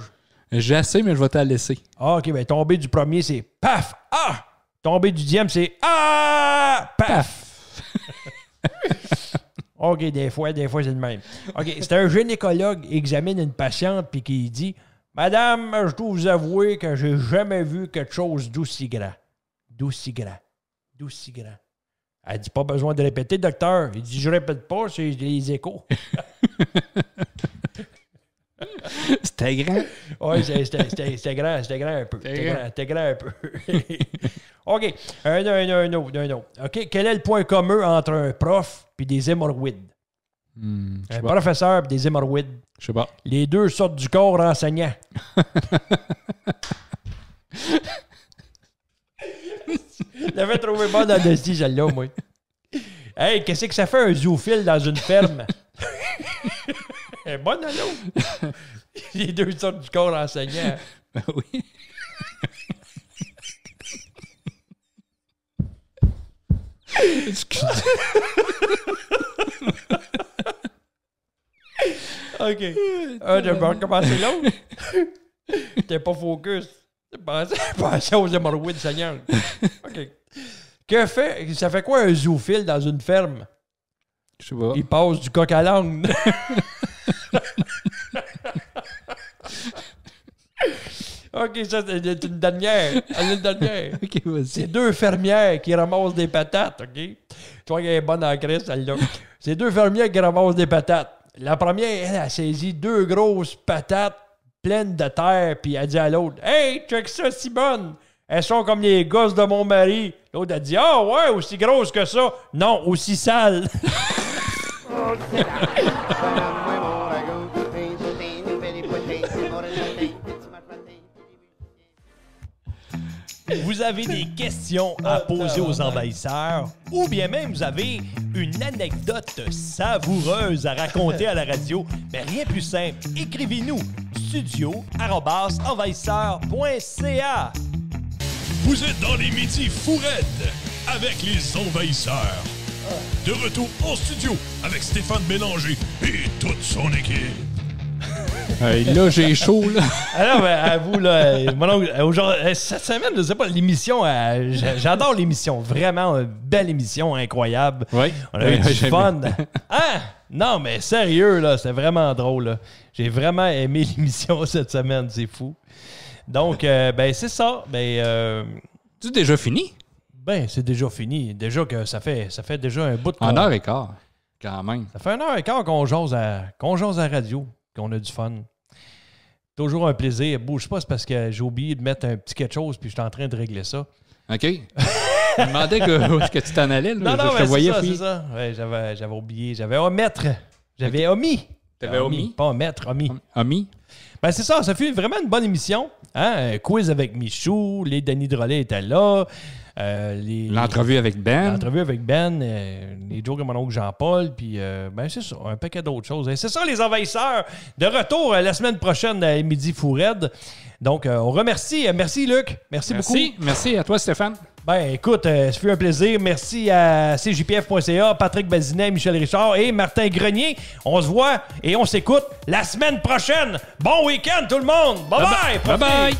J'ai assez, mais je vais te la laisser. Ah, OK, ben tomber du premier, c'est « Paf! Ah! » Tomber du 10e, c'est « Ah! Paf! » OK, des fois, c'est le même. OK, c'est un gynécologue qui examine une patiente puis qui dit « Madame, je dois vous avouer que j'ai jamais vu quelque chose d'aussi grand. D'aussi grand. D'aussi grand. » Elle dit « Pas besoin de répéter, docteur. » Il dit « Je répète pas, c'est les échos. » C'était grand. Oui, c'était grand un peu. C'était grand un peu. OK, un autre. OK, quel est le point commun entre un prof et des hémorroïdes? Un professeur et des hémorroïdes. Je sais pas. Les deux sortent du corps enseignant. J'avais trouvé bon dans le style, celle-là, moi. Hey, qu'est-ce que ça fait un zoophile dans une ferme? Elle est bonne, l'autre. Les deux sortent du corps enseignant. Ben oui. Excusez. OK. Je vais recommencer l'autre. T'es pas focus. Pensez aux hémorroïdes saignantes. OK. Ça fait quoi un zoophile dans une ferme? Je sais pas. Il passe du coq à l'âne. OK, ça, c'est une dernière. OK, vas-y. C'est 2 fermières qui ramassent des patates, OK? Tu vois qu'elle est bonne en crise, celle-là. C'est 2 fermières qui ramassent des patates. La première, elle a saisi 2 grosses patates pleines de terre, puis elle dit à l'autre, « Hey, check ça, si bonne! Elles sont comme les gosses de mon mari. » L'autre a dit, « Ah ouais, aussi grosses que ça. » Non, aussi sales. Vous avez des questions à poser aux envahisseurs ou bien même vous avez une anecdote savoureuse à raconter à la radio, mais rien plus simple, écrivez-nous studio@envahisseurs.ca. Vous êtes dans les midis fou raides avec les envahisseurs. De retour en studio avec Stéphane Bélanger et toute son équipe. Là, j'ai chaud, là. Alors, à vous, là, mon oncle, aujourd'hui, cette semaine, je sais pas, l'émission, j'adore l'émission. Vraiment, une belle émission, incroyable. Oui. On a eu du fun. Hein? Non, mais sérieux, là, c'était vraiment drôle, là. J'ai vraiment aimé l'émission cette semaine, c'est fou. Donc, ben, c'est ça. Ben, C'est déjà fini? Ben, c'est déjà fini. Déjà que ça fait déjà un bout de... En heure et quart, quand même. Ça fait 1h15 qu'on jase à la radio, qu'on a du fun. Toujours un plaisir. Bouge pas, c'est parce que j'ai oublié de mettre un petit quelque chose puis je suis en train de régler ça. OK. Je me demandais où est-ce que tu t'en allais. Là. Non, je te voyais c'est ça. Ouais, j'avais oublié. J'avais omettre. J'avais omis. T'avais omis? Pas omettre, omis. Omis? Ben, c'est ça. Ça fait vraiment une bonne émission. Hein? Un quiz avec Michou. Les Denis Drolet étaient là. L'entrevue avec Ben. L'entrevue avec Ben. Les jokes de mon oncle Jean-Paul. Puis, ben, c'est ça. Un paquet d'autres choses. Et c'est ça, les envahisseurs. De retour la semaine prochaine à Midi Fou Raide. Donc, on remercie. Merci, Luc. Merci beaucoup. Merci à toi, Stéphane. Ben, écoute, ça fait un plaisir. Merci à cjpf.ca, Patrick Bazinet, Michel Richard et Martin Grenier. On se voit et on s'écoute la semaine prochaine. Bon week-end, tout le monde. Bye-bye. Bye-bye.